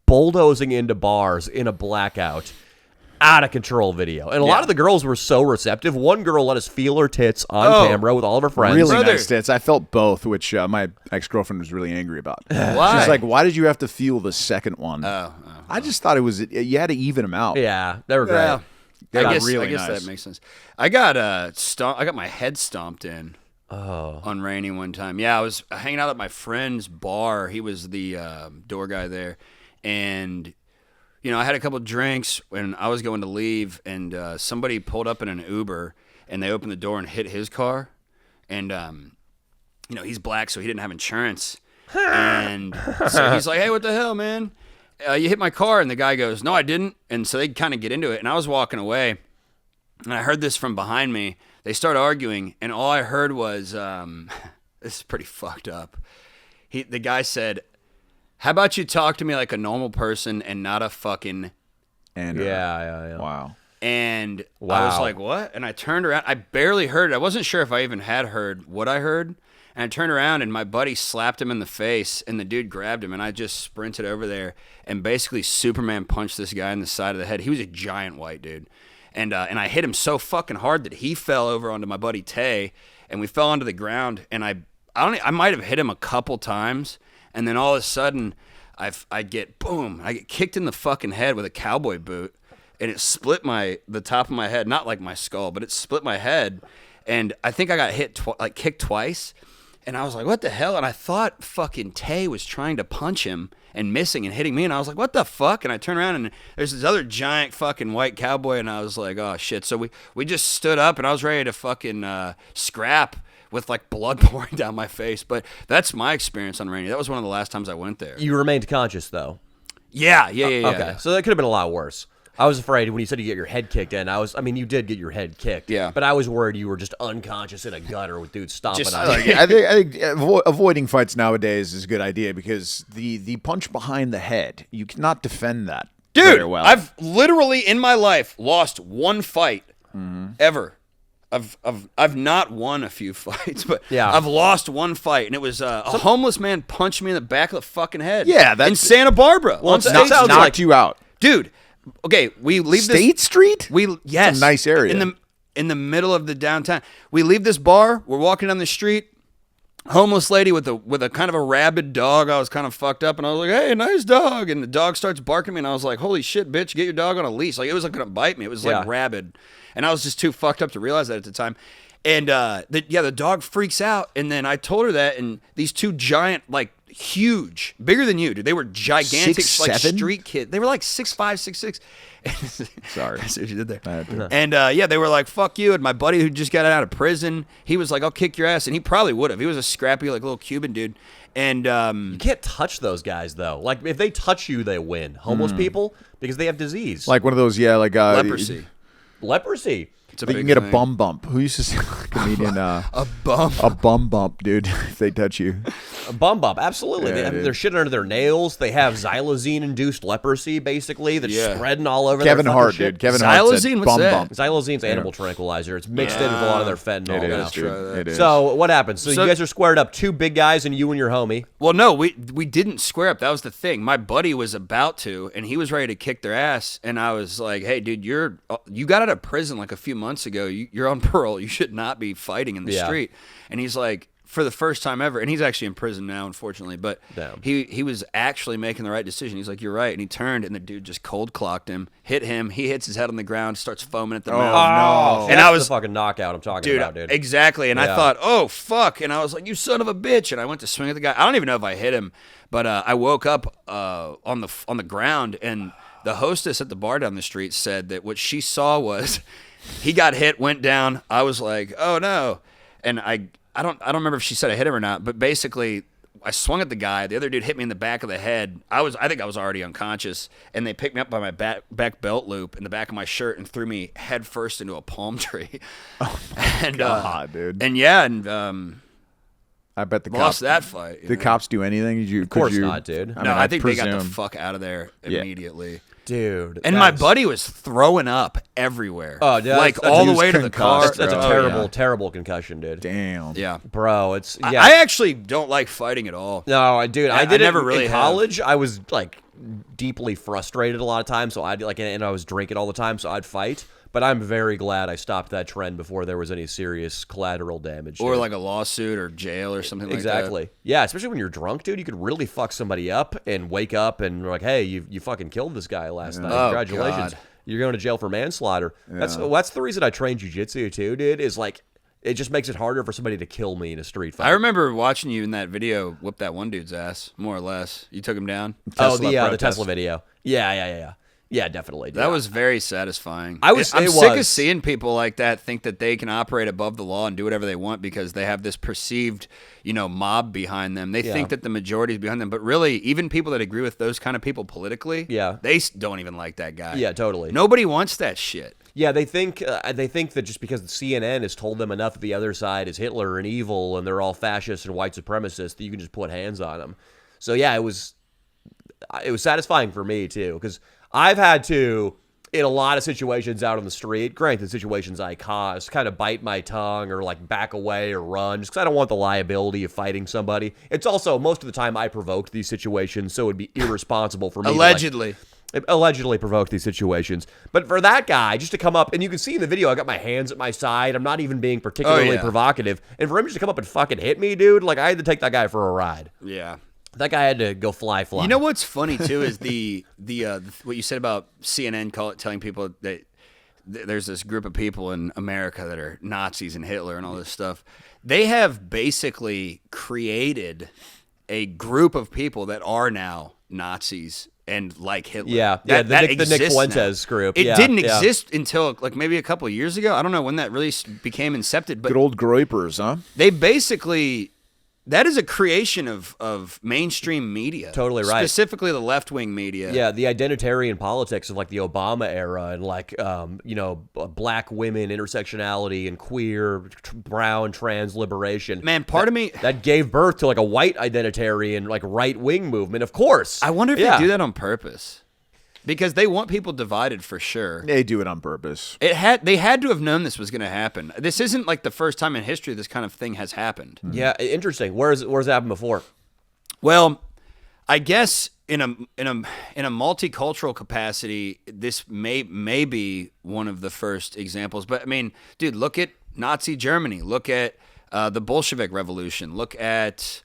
bulldozing into bars in a blackout. Out of control video. And a lot of the girls were so receptive. One girl let us feel her tits on camera with all of her friends. Really Brother. nice tits. I felt both, which my ex-girlfriend was really angry about. Why? She's like, why did you have to feel the second one? Oh. I just thought it was, you had to even them out. Yeah, they were great. Yeah. They I were guess, really I guess nice. that makes sense. I got I got my head stomped in on Rainy one time. Yeah, I was hanging out at my friend's bar. He was the door guy there, and you know, I had a couple drinks when I was going to leave, and somebody pulled up in an Uber, and they opened the door and hit his car, and you know, he's black, so he didn't have insurance, and so he's like, "Hey, what the hell, man? You hit my car," and the guy goes, "No, I didn't." And so they kind of get into it, and I was walking away, and I heard this from behind me. They start arguing, and all I heard was, this is pretty fucked up. The guy said, "How about you talk to me like a normal person and not a fucking..." And Yeah. Wow. And I Wow. was like, "What?" And I turned around. I barely heard it. I wasn't sure if I even had heard what I heard. And I turned around, and my buddy slapped him in the face, and the dude grabbed him, and I just sprinted over there and basically Superman punched this guy in the side of the head. He was a giant white dude. And I hit him so fucking hard that he fell over onto my buddy Tay, and we fell onto the ground, and I might have hit him a couple times, and then all of a sudden I get kicked in the fucking head with a cowboy boot, and it split the top of my head, not like my skull, but it split my head, and I think I got kicked twice. And I was like, what the hell? And I thought fucking Tay was trying to punch him and missing and hitting me. And I was like, what the fuck? And I turned around and there's this other giant fucking white cowboy. And I was like, oh shit. So we just stood up and I was ready to fucking scrap with like blood pouring down my face. But that's my experience on Rainy. That was one of the last times I went there. You remained conscious, though. Yeah. Okay, so that could have been a lot worse. I was afraid when you said you get your head kicked in. I mean, you did get your head kicked. Yeah. But I was worried you were just unconscious in a gutter with dudes stomping Just on like- you. I think avoiding fights nowadays is a good idea because the punch behind the head, you cannot defend that Dude, very well. I've literally in my life lost one fight ever. I've not won a few fights, but Yeah. I've lost one fight, and it was a homeless man punched me in the back of the fucking head. Yeah, that's- in Santa Barbara. Well, on it's- State it sounds Street. knocked you out. Dude. Okay, we leave State this. Street? Yes, It's a nice area. in the middle of the downtown. We leave this bar. We're walking down the street. Homeless lady with a kind of a rabid dog. I was kind of fucked up, and I was like, "Hey, nice dog!" And the dog starts barking at me, and I was like, "Holy shit, bitch! Get your dog on a leash!" Like it was like gonna bite me. It was like Yeah. rabid, and I was just too fucked up to realize that at the time. And the dog freaks out, and then I told her that, and these two giant, like huge, bigger than you, dude. They were gigantic, like 6'7"? street kids. They were like 6'5", 6'6". Sorry. I see what you did there. I had to. And they were like, "Fuck you." And my buddy who just got out of prison, he was like, "I'll kick your ass," and he probably would have. He was a scrappy, like little Cuban dude. And You can't touch those guys, though. Like, if they touch you, they win. Homeless people, because they have disease. Like one of those, leprosy. Leprosy. It's a Like you big can get thing. a bum bump. Who used to say comedian? A bum. A bum bump, dude. If they touch you. A bum bump, absolutely. Yeah, They're dude. shit under their nails. They have xylazine-induced leprosy, basically, that's Yeah. spreading all over Kevin their Hart, fucking shit. dude. Kevin Hart said Xylazine? What's bum that? bump. Xylazine's animal tranquilizer. It's mixed in with a lot of their fentanyl It now. is, dude. It is. So what happens? So So- you guys are squared up, two big guys and you and your homie. Well, no, we didn't square up. That was the thing. My buddy was about to, and he was ready to kick their ass. And I was like, "Hey, dude, you got out of prison like a few months ago. You're on parole. You should not be fighting in the Yeah. street." And he's like, for the first time ever, and he's actually in prison now, unfortunately, but Damn. he was actually making the right decision. He's like, you're right, and he turned, and the dude just cold clocked him, hit him, he hits his head on the ground, starts foaming at the mouth. Oh, And that's I was the fucking knockout I'm talking about, dude. Exactly, and I Yeah. thought, oh, fuck, and I was like, you son of a bitch, and I went to swing at the guy. I don't even know if I hit him, but I woke up on the ground, and the hostess at the bar down the street said that what she saw was he got hit, went down. I was like, oh no, and I don't remember if she said I hit him or not, but basically I swung at the guy. The other dude hit me in the back of the head. I think I was already unconscious, and they picked me up by my back belt loop in the back of my shirt and threw me head first into a palm tree. Oh my God, dude. And yeah, and I bet the lost cops that fight. Did cops do anything? Of course not, dude. I think they got the presume. fuck out of there immediately. Dude. And my buddy was throwing up everywhere. Oh, yeah, like that's- all he the was way to the car. concussed, That's a Oh, terrible, yeah. terrible concussion, dude. Damn. Yeah. Bro, it's I actually don't like fighting at all. No, I did I it never in really have. college. I was like deeply frustrated a lot of times, so I'd and I was drinking all the time, so I'd fight. But I'm very glad I stopped that trend before there was any serious collateral damage. Or dude. like a lawsuit or jail or something like that. Exactly. Yeah, especially when you're drunk, dude. You could really fuck somebody up and wake up and you're like, hey, you fucking killed this guy last night. Oh, Congratulations. God. You're going to jail for manslaughter. That's the reason I trained jiu-jitsu too, dude, is like it just makes it harder for somebody to kill me in a street fight. I remember watching you in that video whip that one dude's ass, more or less. You took him down. the protest. Tesla video. Yeah. Yeah, definitely. Dude. That was very satisfying. I'm sick was. of seeing people like that think that they can operate above the law and do whatever they want because they have this perceived, mob behind them. They think that the majority is behind them, but really, even people that agree with those kind of people politically, they don't even like that guy. Yeah, totally. Nobody wants that shit. Yeah, they think that just because the CNN has told them enough that the other side is Hitler and evil and they're all fascists and white supremacists that you can just put hands on them. So yeah, it was satisfying for me too because I've had to, in a lot of situations out on the street, granted situations I caused, kind of bite my tongue or like back away or run just because I don't want the liability of fighting somebody. It's also, most of the time I provoked these situations, so it would be irresponsible for me Allegedly. allegedly provoked these situations. But for that guy, just to come up, and you can see in the video, I got my hands at my side. I'm not even being particularly provocative. And for him just to come up and fucking hit me, dude, like I had to take that guy for a ride. Yeah. That guy had to go fly. You know what's funny too is the what you said about CNN telling people that there's this group of people in America that are Nazis and Hitler and all this stuff. They have basically created a group of people that are now Nazis and like Hitler. Yeah, that the Nick exists Fuentes now. group. It Yeah, didn't yeah. exist until like maybe a couple of years ago. I don't know when that really became incepted, but Good old Groypers, huh? they basically. That is a creation of mainstream media. Totally right. Specifically the left-wing media. Yeah, the identitarian politics of like the Obama era and like black women, intersectionality, and queer, brown, trans liberation. Man, part of me that gave birth to like a white identitarian, like right wing movement. Of course, I wonder if they do that on purpose. Because they want people divided for sure. They do it on purpose. They had to have known this was going to happen. This isn't like the first time in history this kind of thing has happened. Yeah, interesting. Where's it happened before? Well, I guess in a multicultural capacity, this may be one of the first examples. But I mean, dude, look at Nazi Germany. Look at the Bolshevik Revolution. Look at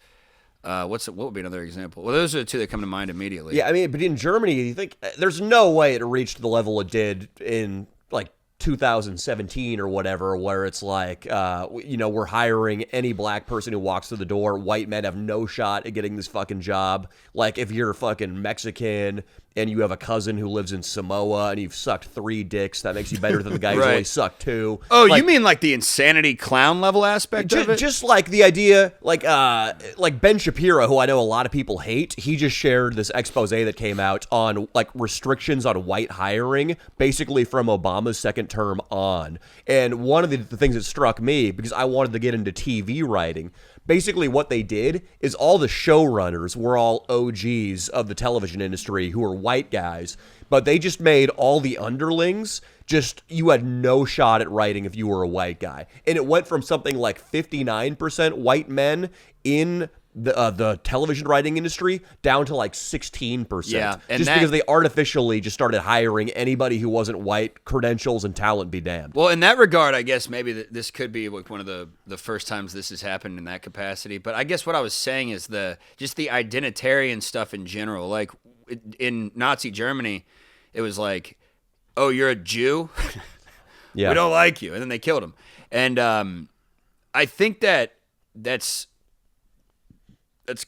what would be another example? Well, those are the two that come to mind immediately. Yeah, I mean, but in Germany, you think there's no way it reached the level it did in like 2017 or whatever, where it's like, we're hiring any black person who walks through the door. White men have no shot at getting this fucking job. Like, if you're fucking Mexican and you have a cousin who lives in Samoa and you've sucked 3 dicks, that makes you better than the guy who's Right. only sucked 2. Oh, Like, you mean like the insanity clown level aspect of it? just like the idea, like Ben Shapiro, who I know a lot of people hate, he just shared this expose that came out on like restrictions on white hiring, basically from Obama's second term on. And one of the things that struck me, because I wanted to get into TV writing, basically what they did is all the showrunners were all OGs of the television industry who were white guys, but they just made all the underlings you had no shot at writing if you were a white guy. And it went from something like 59% white men in the television writing industry down to like 16%. Yeah, and just because they artificially just started hiring anybody who wasn't white, credentials and talent be damned. Well, in that regard, I guess maybe this could be like one of the first times this has happened in that capacity. But I guess what I was saying is just the identitarian stuff in general. Like in Nazi Germany, it was like, oh, you're a Jew? Yeah. We don't like you. And then they killed him. And I think that's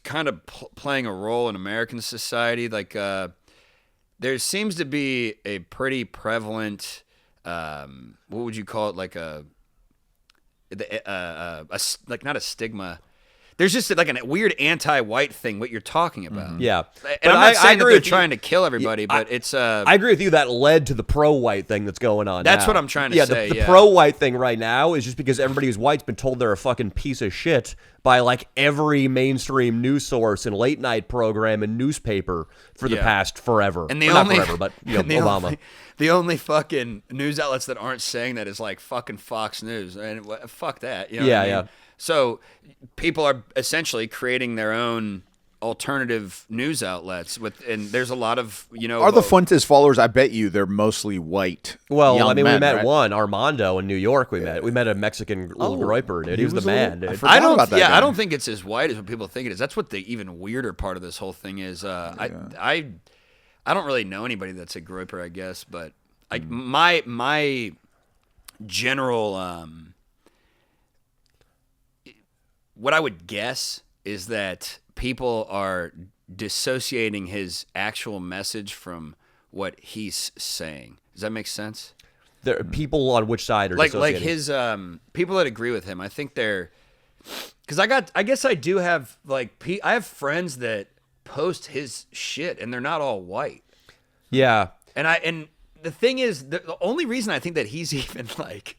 kind of playing a role in American society. Like there seems to be a pretty prevalent, what would you call it? Like like not a stigma. There's just like a weird anti-white thing. What you're talking about. Yeah, And I'm not saying that they're trying to kill everybody, but it's. I agree with you. That led to the pro-white thing that's going on. That's now. what I'm trying to say. The pro-white thing right now is just because everybody who's white's been told they're a fucking piece of shit by like every mainstream news source and late night program and newspaper for the past forever. And not forever, but Obama. The only fucking news outlets that aren't saying that is like fucking Fox News, and fuck that. You know what I mean? So people are essentially creating their own alternative news outlets and there's a lot of, Are the Fuentes followers, I bet you they're mostly white. Well, young I mean, men, we met right? one, Armando, in New York. We met a Mexican little groiper, dude. He was the man, dude. I forgot about that guy. I don't think it's as white as what people think it is. That's what the even weirder part of this whole thing is. I don't really know anybody that's a groiper, I guess, but my general what I would guess is that people are dissociating his actual message from what he's saying. Does that make sense? There are people on which side are like dissociating? his people that agree with him. I think they're because I guess I do have I have friends that post his shit and they're not all white. Yeah, and the thing is the only reason I think that he's even like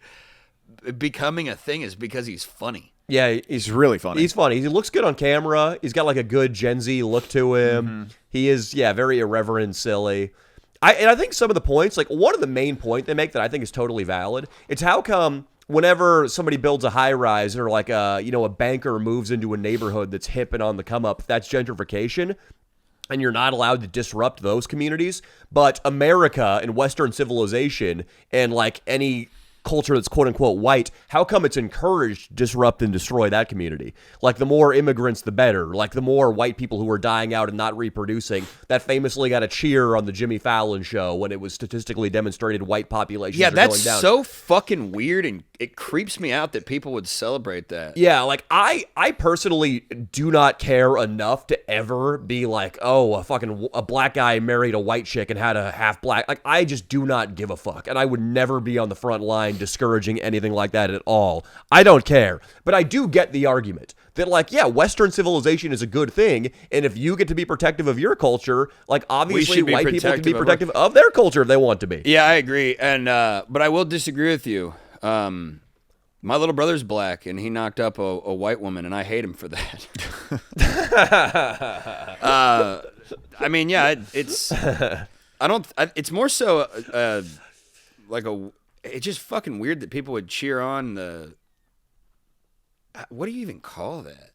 becoming a thing is because he's funny. Yeah, He's really funny. He's funny. He looks good on camera. He's got like a good Gen Z look to him. Mm-hmm. He is, very irreverent and silly. I think some of the points, like one of the main point they make that I think is totally valid, it's how come whenever somebody builds a high rise or like a banker moves into a neighborhood that's hip and on the come up, that's gentrification. And you're not allowed to disrupt those communities. But America and Western civilization and like any culture that's quote unquote white, how come it's encouraged to disrupt and destroy that community? Like the more immigrants, the better. Like the more white people who are dying out and not reproducing. That famously got a cheer on the Jimmy Fallon show when it was statistically demonstrated white populations are going down. That's so fucking weird, and it creeps me out that people would celebrate that. Yeah, like I personally do not care enough to ever be like, oh, a black guy married a white chick and had a half black. Like I just do not give a fuck, and I would never be on the front line discouraging anything like that at all. I don't care, but I do get the argument that like, yeah, Western civilization is a good thing, and if you get to be protective of your culture, like obviously white people can be protective of their culture if they want to be. Yeah, I agree, and but I will disagree with you. My little brother's black, and he knocked up a white woman, and I hate him for that. I mean, yeah, it's it's more so like it's just fucking weird that people would cheer on the. What do you even call that?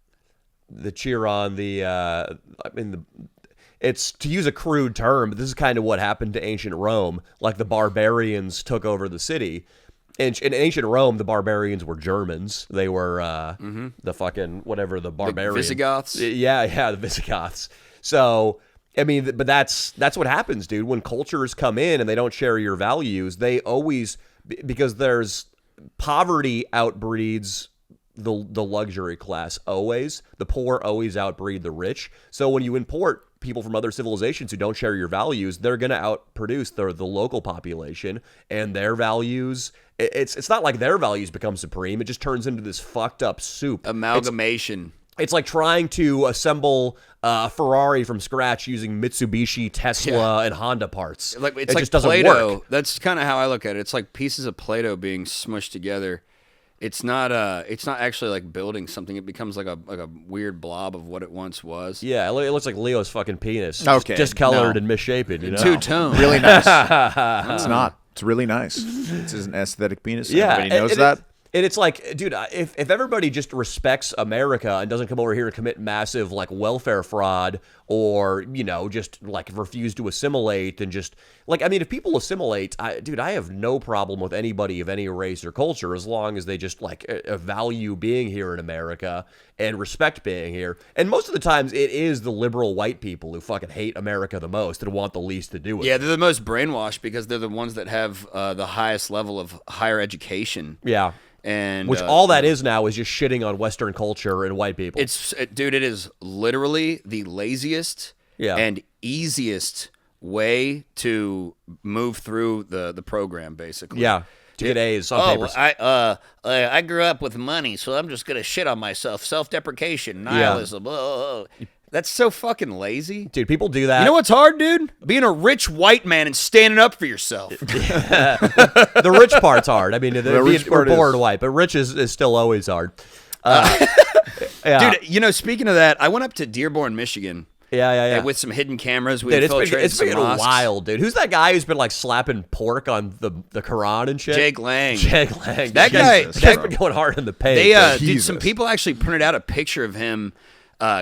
The cheer on it's, to use a crude term, but this is kind of what happened to ancient Rome. Like the barbarians took over the city. In ancient Rome, the barbarians were Germans. They were the fucking whatever the barbarians. The Visigoths? Yeah, the Visigoths. So, I mean, but that's what happens, dude. When cultures come in and they don't share your values, they always, because there's poverty outbreeds the luxury class always. The poor always outbreed the rich. So when you import people from other civilizations who don't share your values, they're going to outproduce the local population, and their values. It's not like their values become supreme. It just turns into this fucked up soup. Amalgamation. It's like trying to assemble a Ferrari from scratch using Mitsubishi, Tesla, and Honda parts. It's it like just doesn't Play-Doh. work. That's kind of how I look at it. It's like pieces of Play-Doh being smushed together. It's not actually like building something. It becomes like a weird blob of what it once was. Yeah, it looks like Leo's fucking penis. Okay, Discolored and misshapen, you know? Two-tone. Really nice. It's not. It's really nice. It's an aesthetic penis. Yeah, Everybody knows that. And it's like, dude, if everybody just respects America and doesn't come over here and commit massive like welfare fraud or, just like refuse to assimilate and just like, I mean, if people assimilate, I have no problem with anybody of any race or culture as long as they just like value being here in America and respect being here. And most of the times it is the liberal white people who fucking hate America the most and want the least to do with it. Yeah, they're the most brainwashed because they're the ones that have the highest level of higher education. Yeah. And which all that is now is just shitting on Western culture and white people. Dude, it is literally the laziest and easiest way to move through the program, basically. Yeah, to get A's on papers. I grew up with money, so I'm just gonna shit on myself. Self-deprecation, nihilism. That's so fucking lazy. Dude, people do that. You know what's hard, dude? Being a rich white man and standing up for yourself. The rich part's hard. I mean, we're born white, but rich is still always hard. Dude, speaking of that, I went up to Dearborn, Michigan. Yeah. With some hidden cameras. We dude, infiltrated it's been wild, dude. Who's that guy who's been like slapping pork on the Quran and shit? Jake Lang. That guy's been going hard in the paint. Dude, some people actually printed out a picture of him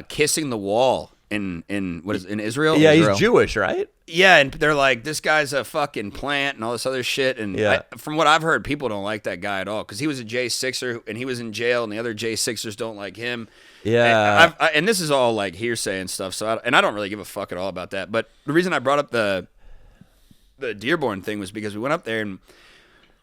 kissing the wall in Israel. Yeah, Israel. He's Jewish, right? Yeah, and they're like, this guy's a fucking plant and all this other shit. And from what I've heard, people don't like that guy at all because he was a J6er and he was in jail, and the other J6ers don't like him. Yeah, and this is all like hearsay and stuff. So I don't really give a fuck at all about that. But the reason I brought up the Dearborn thing was because we went up there and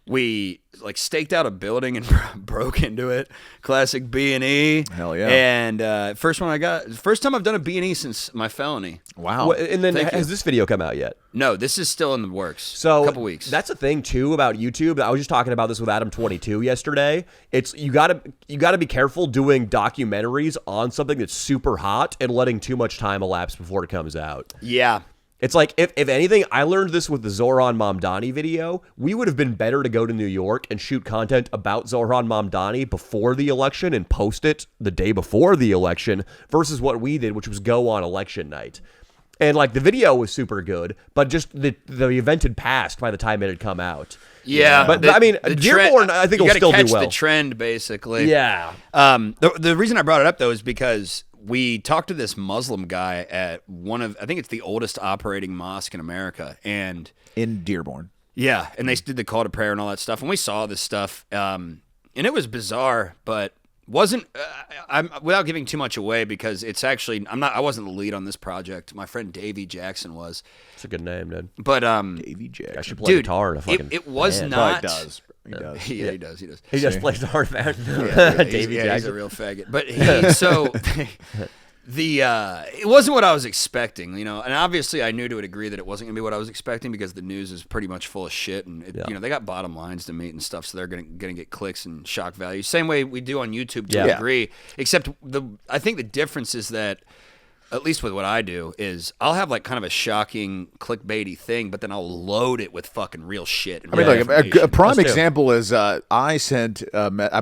we like staked out a building and broke into it. Classic B&E. Hell yeah! And first time I've done a B&E since my felony. Wow! Well, and then has this video come out yet? No, this is still in the works. So a couple weeks. That's a thing too about YouTube. I was just talking about this with Adam22 yesterday. It's you gotta be careful doing documentaries on something that's super hot and letting too much time elapse before it comes out. Yeah. It's like, if anything, I learned this with the Zohran Mamdani video. We would have been better to go to New York and shoot content about Zohran Mamdani before the election and post it the day before the election versus what we did, which was go on election night. And like the video was super good, but just the event had passed by the time it had come out. Yeah, but I mean, Dearborn, I think will still do well. You got to catch the trend, basically. Yeah. The reason I brought it up though is because we talked to this Muslim guy at I think it's the oldest operating mosque in America, and in Dearborn. Yeah, and they did the call to prayer and all that stuff, and we saw this stuff, and it was bizarre, but wasn't. I'm without giving too much away because it's actually I wasn't the lead on this project. My friend Davey Jackson was. It's a good name, dude. But Davey Jackson. I should play guitar in a fucking. It was band. not. He does. He does. Yeah, he does. He just plays guitar, man. Davey Jackson. He's a real faggot. But it wasn't what I was expecting, and obviously I knew to a degree that it wasn't going to be what I was expecting because the news is pretty much full of shit, and they got bottom lines to meet and stuff, so they're going to get clicks and shock value. Same way we do on YouTube to a degree, except I think the difference is that, at least with what I do, is I'll have like kind of a shocking clickbaity thing, but then I'll load it with fucking real shit. And a prime example is I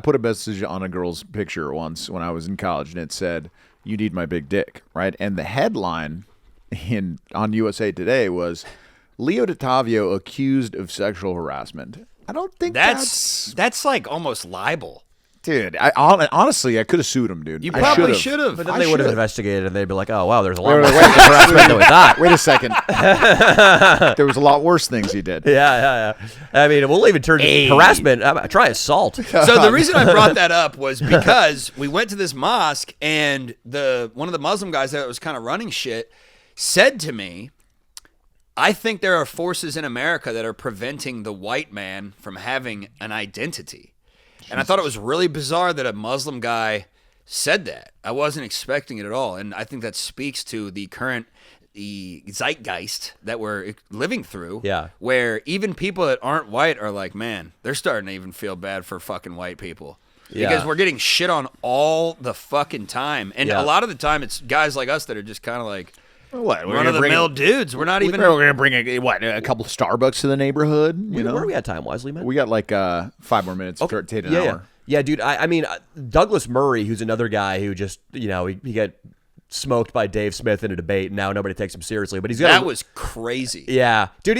put a message on a girl's picture once when I was in college, and it said, "You need my big dick," right? And the headline on USA Today was Leo DiTavio accused of sexual harassment. I don't think that's like almost libel. Dude, honestly, I could have sued him, dude. You probably should have. But then they would have investigated, and they'd be like, "Oh, wow, there's a lot more harassment than we thought." Wait a second. There was a lot worse things he did. Yeah. I mean, we'll even turn harassment. Try assault. So the reason I brought that up was because we went to this mosque, and one of the Muslim guys that was kind of running shit said to me, "I think there are forces in America that are preventing the white man from having an identity." And I thought it was really bizarre that a Muslim guy said that. I wasn't expecting it at all. And I think that speaks to the zeitgeist that we're living through. Yeah. Where even people that aren't white are like, man, they're starting to even feel bad for fucking white people. Yeah. Because we're getting shit on all the fucking time. And a lot of the time it's guys like us that are just kind of like, what? Run-of-the-mill dudes. We're not even. We're going to bring a couple of Starbucks to the neighborhood. Where are we at time, Wisely, man? We got like 5 more minutes to take an hour. Yeah, dude. I mean, Douglas Murray, who's another guy who just, he got smoked by Dave Smith in a debate, and now nobody takes him seriously. But that was crazy. Yeah. Dude,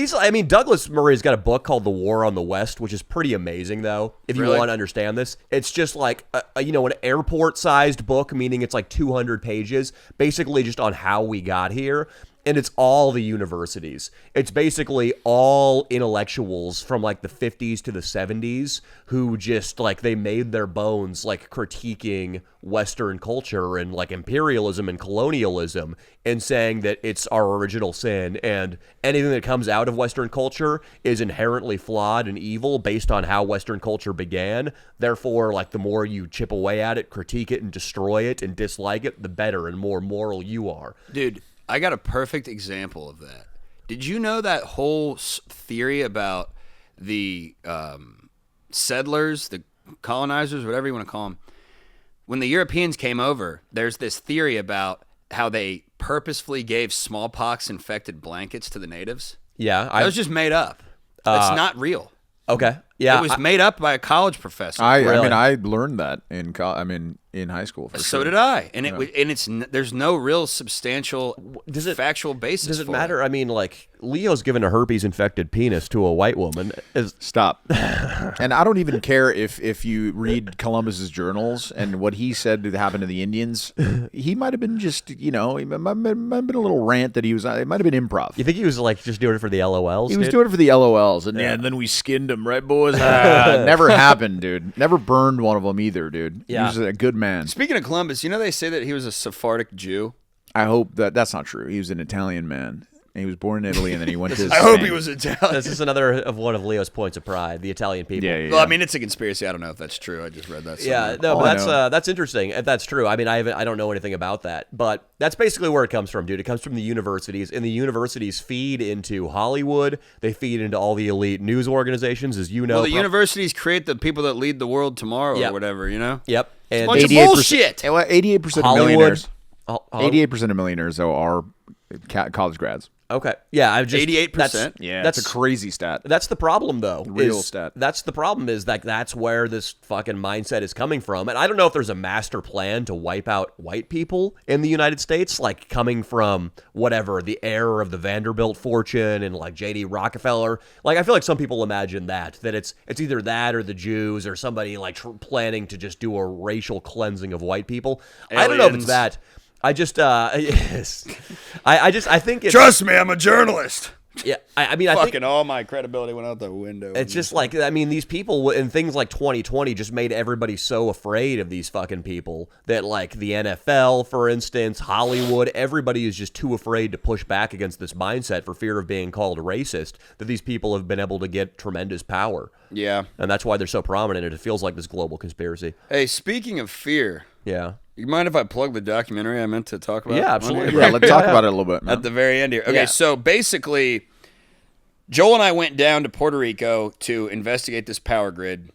Douglas Murray's got a book called The War on the West, which is pretty amazing, though, if you want to understand this. It's just like, an airport-sized book, meaning it's like 200 pages, basically just on how we got here. And it's all the universities. It's basically all intellectuals from like the 50s to the 70s who just like they made their bones like critiquing Western culture and like imperialism and colonialism and saying that it's our original sin and anything that comes out of Western culture is inherently flawed and evil based on how Western culture began. Therefore, like the more you chip away at it, critique it and destroy it and dislike it, the better and more moral you are. Dude, I got a perfect example of that. Did you know that whole theory about the settlers, the colonizers, whatever you want to call them? When the Europeans came over, there's this theory about how they purposefully gave smallpox-infected blankets to the natives. Yeah. That was just made up. That's not real. Okay. Yeah. It was made up by a college professor. I mean, I learned that in high school. For So sure. did I, and there's no real substantial factual basis. Does it for matter? I mean, like Leo's given a herpes-infected penis to a white woman. Stop. And I don't even care if you read Columbus's journals and what he said to happen to the Indians. He might have been just, he might have been a little rant that he was. It might have been improv. You think he was like just doing it for the LOLs? He was doing it for the LOLs, and then we skinned him, right, boys? Never happened, dude. Never burned one of them either, dude. Yeah. He was a good man. Speaking of Columbus, they say that he was a Sephardic Jew. I hope that's not true. He was an Italian man. He was born in Italy, and then he went to I hope Spain. he was Italian. This is another of one of Leo's points of pride, the Italian people. Yeah. Well, I mean, it's a conspiracy. I don't know if that's true. I just read that somewhere. Yeah, no, Oh, but that's interesting. If that's true, I mean, I don't know anything about that, but that's basically where it comes from, dude. It comes from the universities, and the universities feed into Hollywood. They feed into all the elite news organizations, as you know. Well, the universities create the people that lead the world tomorrow, Yep. or whatever. Yep. It's a And bunch of 88%. bullshit. 88% of Hollywood. millionaires. 88%. of millionaires, though, are college grads. Okay. Yeah, I've just 88%? Yeah, That's that's a crazy stat. That's the problem, though. Real stat. That's the problem is that that's where this fucking mindset is coming from. And I don't know if there's a master plan to wipe out white people in the United States, like coming from whatever, the heir of the Vanderbilt fortune and like J.D. Rockefeller. Like, I feel like some people imagine that it's either that or the Jews or somebody like planning to just do a racial cleansing of white people. I don't know if it's Aliens. that. I just, yes. I think it's... Trust me, I'm a journalist. Yeah, I mean, I think... Fucking all my credibility went out the window. It's just like, I mean, these people and things like 2020 just made everybody so afraid of these fucking people that, like, the NFL, for instance, Hollywood, everybody is just too afraid to push back against this mindset for fear of being called racist, that these people have been able to get tremendous power. Yeah. And that's why they're so prominent, and it feels like this global conspiracy. Hey, speaking of fear, Yeah. you mind if I plug the documentary I meant to talk about? Yeah, on absolutely. here? Yeah, let's talk about it a little bit, man. At the very end here. Okay, Yeah. so basically, Joel and I went down to Puerto Rico to investigate this power grid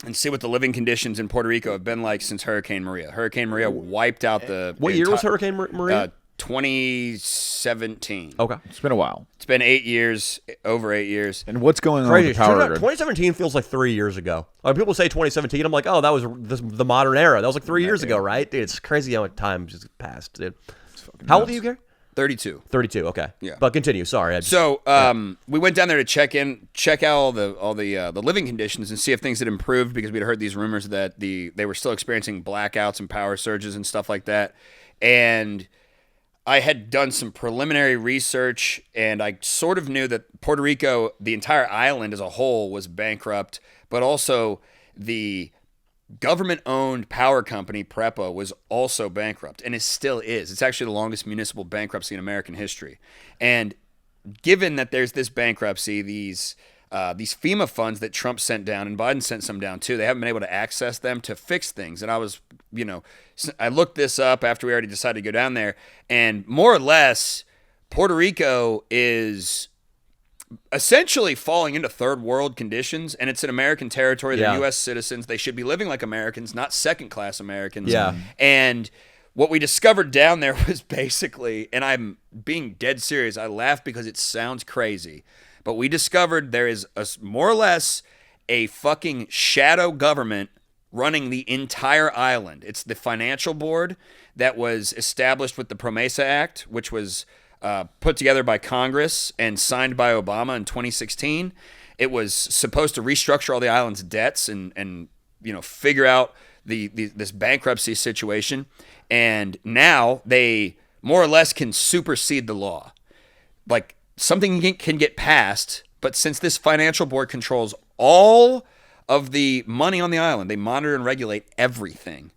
and see what the living conditions in Puerto Rico have been like since Hurricane Maria. Hurricane Maria wiped out the... What year was Hurricane Maria? 2017. Okay. It's been a while. It's been 8 years, over 8 years. And what's going on Crazy. with the power grid? 2017 feels like 3 years ago. When people say 2017, I'm like, oh, that was the modern era. That was like 3 years ago, right? Dude, it's crazy how much time just passed, dude. How old are you, Gary? 32. 32. Okay. Yeah. But continue. Sorry. So we went down there to check out all the living conditions and see if things had improved because we'd heard these rumors that they were still experiencing blackouts and power surges and stuff like that. And I had done some preliminary research, and I sort of knew that Puerto Rico, the entire island as a whole, was bankrupt, but also the government-owned power company, PREPA, was also bankrupt, and it still is. It's actually the longest municipal bankruptcy in American history. And given that there's this bankruptcy, these FEMA funds that Trump sent down, and Biden sent some down too, they haven't been able to access them to fix things. And I looked this up after we already decided to go down there, and more or less, Puerto Rico is essentially falling into third world conditions, and it's an American territory. They're Yeah. U.S. citizens. They should be living like Americans, not second-class Americans. Yeah. And what we discovered down there was basically, and I'm being dead serious, I laugh because it sounds crazy, but we discovered there is more or less a fucking shadow government running the entire island. It's the financial board that was established with the PROMESA Act, which was put together by Congress and signed by Obama in 2016. It was supposed to restructure all the island's debts and figure out this bankruptcy situation. And now they more or less can supersede the law. Like, something can get passed, but since this financial board controls all of the money on the island, they monitor and regulate everything.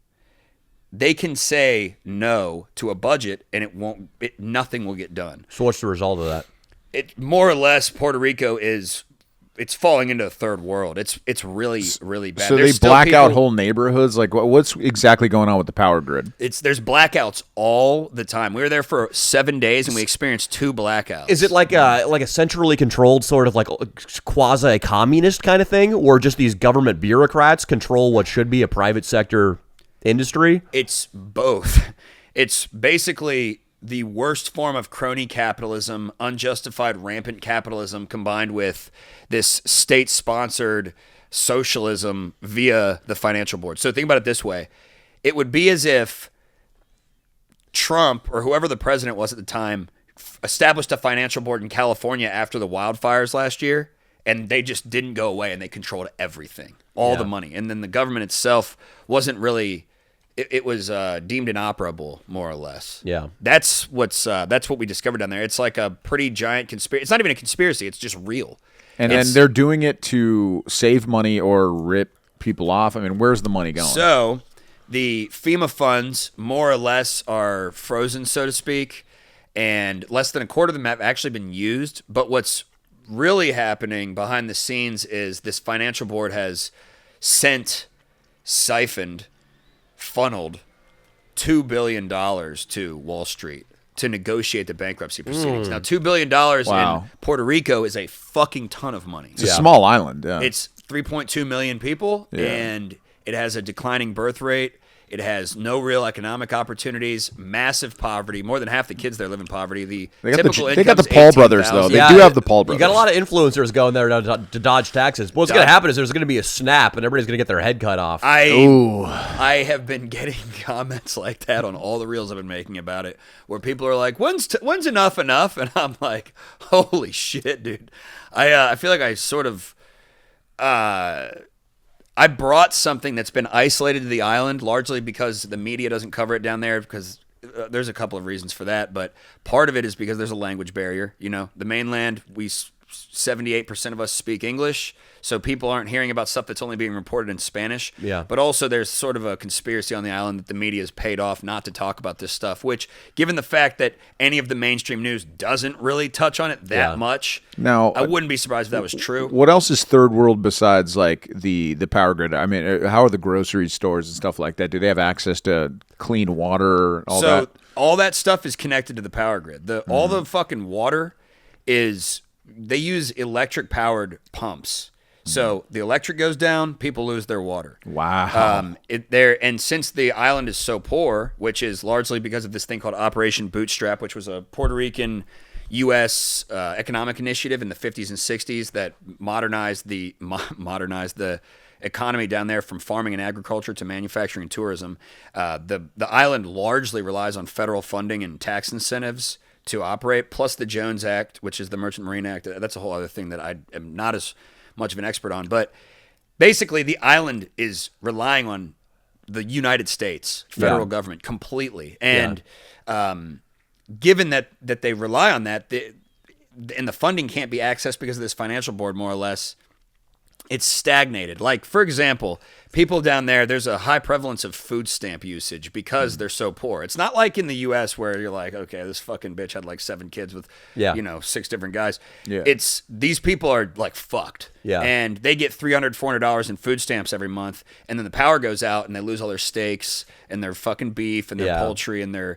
They can say no to a budget, and nothing will get done. So what's the result of that? It more or less, Puerto Rico it's falling into a third world. It's really, really bad. So There's they black still out people- whole neighborhoods. Like, what's exactly going on with the power grid? There's blackouts all the time. We were there for 7 days, and we experienced 2 blackouts. Is it like a centrally controlled sort of like quasi-communist kind of thing, or just these government bureaucrats control what should be a private sector industry? It's both. It's basically the worst form of crony capitalism, unjustified rampant capitalism, combined with this state-sponsored socialism via the financial board. So think about it this way. It would be as if Trump, or whoever the president was at the time, established a financial board in California after the wildfires last year, and they just didn't go away, and they controlled everything, all the money. And then the government itself wasn't really... It was deemed inoperable, more or less. Yeah, that's what we discovered down there. It's like a pretty giant conspiracy. It's not even a conspiracy; it's just real. And they're doing it to save money or rip people off. I mean, where's the money going? So the FEMA funds, more or less, are frozen, so to speak, and less than a quarter of them have actually been used. But what's really happening behind the scenes is this financial board has funneled $2 billion to Wall Street to negotiate the bankruptcy proceedings. Now, $2 billion in Puerto Rico is a fucking ton of money. It's a small island. Yeah. It's 3.2 million people, and it has a declining birth rate. It has no real economic opportunities, massive poverty. More than half the kids there live in poverty. They got the Paul brothers, though. They Yeah, do have the Paul brothers. You got a lot of influencers going there to dodge taxes. What's going to happen is there's going to be a snap, and everybody's going to get their head cut off. I have been getting comments like that on all the reels I've been making about it, where people are like, "When's enough?" And I'm like, "Holy shit, dude!" I feel like I sort of. I brought something that's been isolated to the island, largely because the media doesn't cover it down there, because there's a couple of reasons for that, but part of it is because there's a language barrier. The mainland, 78% of us speak English, so people aren't hearing about stuff that's only being reported in Spanish. Yeah. But also there's sort of a conspiracy on the island that the media has paid off not to talk about this stuff, which, given the fact that any of the mainstream news doesn't really touch on it that much, now, I wouldn't be surprised if that was true. What else is third world besides like the power grid? I mean, how are the grocery stores and stuff like that? Do they have access to clean water? All that stuff is connected to the power grid. All the fucking water they use electric powered pumps. So the electric goes down, people lose their water. Wow. And since the island is so poor, which is largely because of this thing called Operation Bootstrap, which was a Puerto Rican U.S. Economic initiative in the 50s and 60s that modernized the economy down there from farming and agriculture to manufacturing and tourism. The island largely relies on federal funding and tax incentives to operate, plus the Jones Act, which is the Merchant Marine Act. That's a whole other thing that I am not as much of an expert on. But basically, the island is relying on the United States federal government completely. And given that they rely on that, and the funding can't be accessed because of this financial board, more or less, it's stagnated. Like, for example, people down there, there's a high prevalence of food stamp usage because they're so poor. It's not like in the U.S. where you're like, okay, this fucking bitch had like 7 kids with, 6 different guys. Yeah. These people are like fucked. Yeah. And they get $300, $400 in food stamps every month, and then the power goes out and they lose all their steaks and their fucking beef and their poultry and their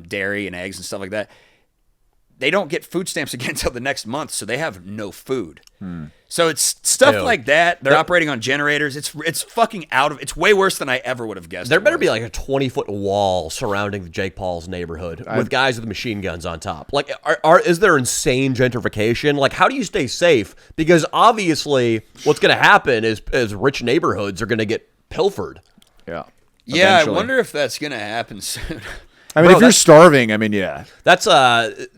dairy and eggs and stuff like that. They don't get food stamps again until the next month, so they have no food. So it's stuff like that. They're operating on generators. It's fucking it's way worse than I ever would have guessed. There better be like a 20-foot wall surrounding the Jake Paul's neighborhood with guys with machine guns on top. Like, is there insane gentrification? Like, how do you stay safe? Because obviously what's going to happen is rich neighborhoods are going to get pilfered. Yeah. Yeah, Eventually. I wonder if that's gonna happen soon. I mean, Bro, if you're that's- starving, I mean, yeah. That's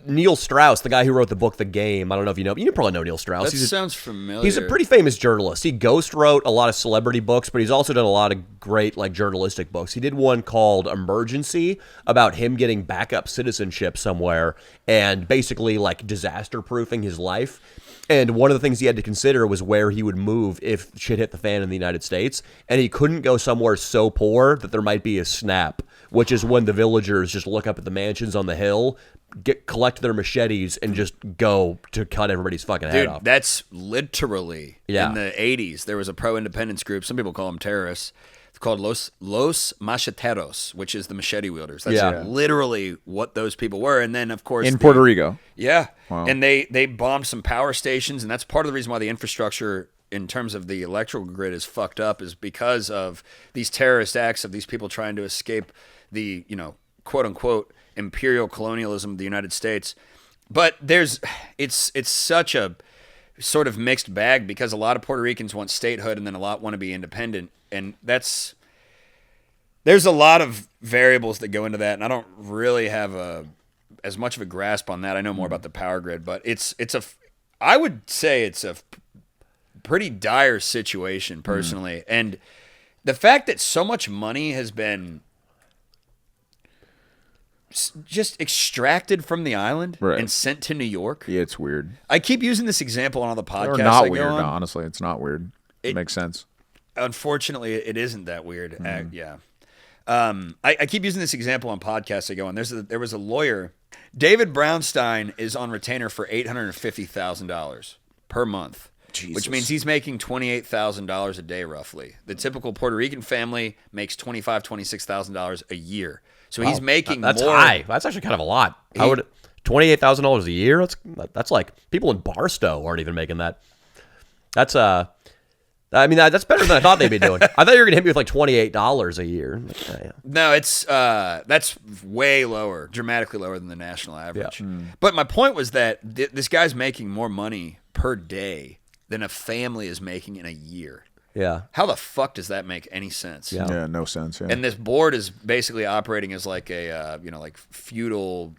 Neil Strauss, the guy who wrote the book The Game. I don't know if you know. You probably know Neil Strauss. That sounds familiar. He's a pretty famous journalist. He ghost wrote a lot of celebrity books, but he's also done a lot of great like journalistic books. He did one called Emergency about him getting backup citizenship somewhere and basically like disaster proofing his life. And one of the things he had to consider was where he would move if shit hit the fan in the United States. And he couldn't go somewhere so poor that there might be a snap, which is when the villagers just look up at the mansions on the hill, collect their machetes, and just go to cut everybody's fucking head Dude, off. that's literally Yeah. in the 80s. There was a pro-independence group. Some people call them terrorists. It's called Los Macheteros, which is the machete wielders. That's Yeah. literally what those people were. And then, of course, In Puerto Rico. Yeah. Wow. And they bombed some power stations, and that's part of the reason why the infrastructure in terms of the electrical grid is fucked up, is because of these terrorist acts of these people trying to escape the, quote unquote imperial colonialism of the United States. But it's such a sort of mixed bag, because a lot of Puerto Ricans want statehood and then a lot want to be independent. And there's a lot of variables that go into that, and I don't really have as much of a grasp on that. I know more about the power grid, but I would say it's a pretty dire situation personally. And the fact that so much money has been just extracted from the island Right. and sent to New York. Yeah, it's weird. I keep using this example on all the podcasts Or not I go weird. on. No, honestly, it's not weird. It makes sense. Unfortunately, it isn't that weird. Yeah. I keep using this example on podcasts I go on. There was a lawyer. David Brownstein is on retainer for $850,000 per month, which means he's making $28,000 a day roughly. The typical Puerto Rican family makes $25,000, $26,000 a year. So he's making That's more. high. That's actually kind of a lot. I would $28,000 a year. That's like people in Barstow aren't even making that. That's that's better than I thought they'd be doing. I thought you were gonna hit me with like $28 a year. Yeah. No, that's way lower, dramatically lower than the national average. But my point was that this guy's making more money per day than a family is making in a year. Yeah. How the fuck does that make any sense? Yeah. Yeah, no sense. Yeah. And this board is basically operating as like a like feudal,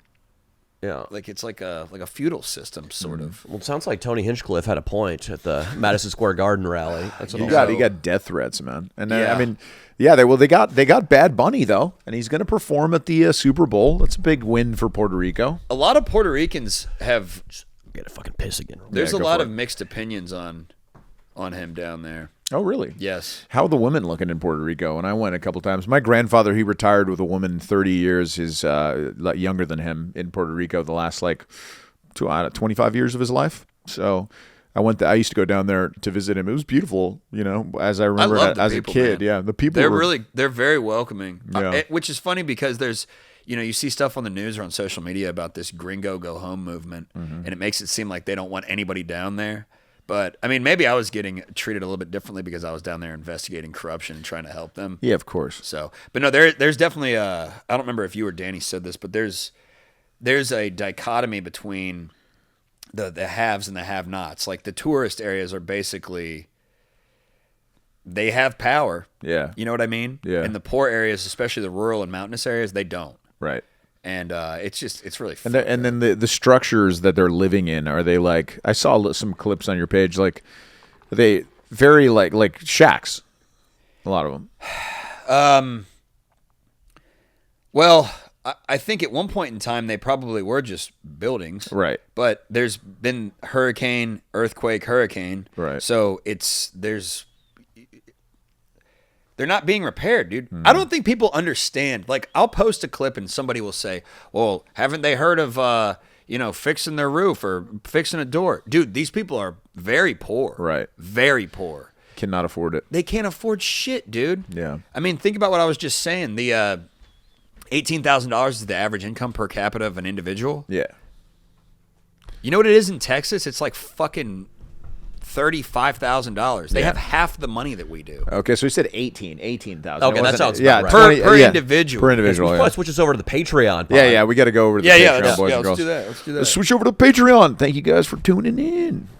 Yeah. like it's like a feudal system sort of. Well, it sounds like Tony Hinchcliffe had a point at the Madison Square Garden rally. That's what You I'll say. got death threats, man. And Yeah. I mean, yeah, they got Bad Bunny though, and he's going to perform at the Super Bowl. That's a big win for Puerto Rico. A lot of Puerto Ricans have. Get a fucking piss again. There's a go lot for of it. mixed opinions on him down there. Oh, really? Yes. How are the women looking in Puerto Rico? And I went a couple times. My grandfather, he retired with a woman 30 years his younger than him in Puerto Rico the last 25 years of his life. So I went. I used to go down there to visit him. It was beautiful, as I remember love the as people, a kid. man. Yeah, the people They're very welcoming. Yeah. Which is funny because there's, you see stuff on the news or on social media about this gringo go home movement, and it makes it seem like they don't want anybody down there. But I mean, maybe I was getting treated a little bit differently because I was down there investigating corruption and trying to help them. Yeah, of course. So, but no, there's definitely I don't remember if you or Danny said this, but there's a dichotomy between the haves and the have-nots. Like the tourist areas are basically, they have power. Yeah. You know what I mean? Yeah. And the poor areas, especially the rural and mountainous areas, they don't. Right. And it's really And fucked and up. then the structures that they're living in, are they like? I saw some clips on your page. Like, are they very like shacks? A lot of them. Well, I think at one point in time they probably were just buildings. Right. But there's been hurricane, earthquake, hurricane. Right. So they're not being repaired, dude. I don't think people understand. Like, I'll post a clip and somebody will say, well, haven't they heard of, fixing their roof or fixing a door? Dude, these people are very poor. Right. Very poor. Cannot afford it. They can't afford shit, dude. Yeah. I mean, think about what I was just saying. The $18,000 is the average income per capita of an individual. Yeah. You know what it is in Texas? It's like fucking $35,000. They have half the money that we do. Okay, so he said 18,000. Okay, that sounds yeah, about right. Per individual. Per individual. Let's switch us over to the Patreon. Yeah, we got to go over to the Yeah, Patreon, boys and let's girls. do that. Let's do that. Let's switch over to Patreon. Thank you guys for tuning in.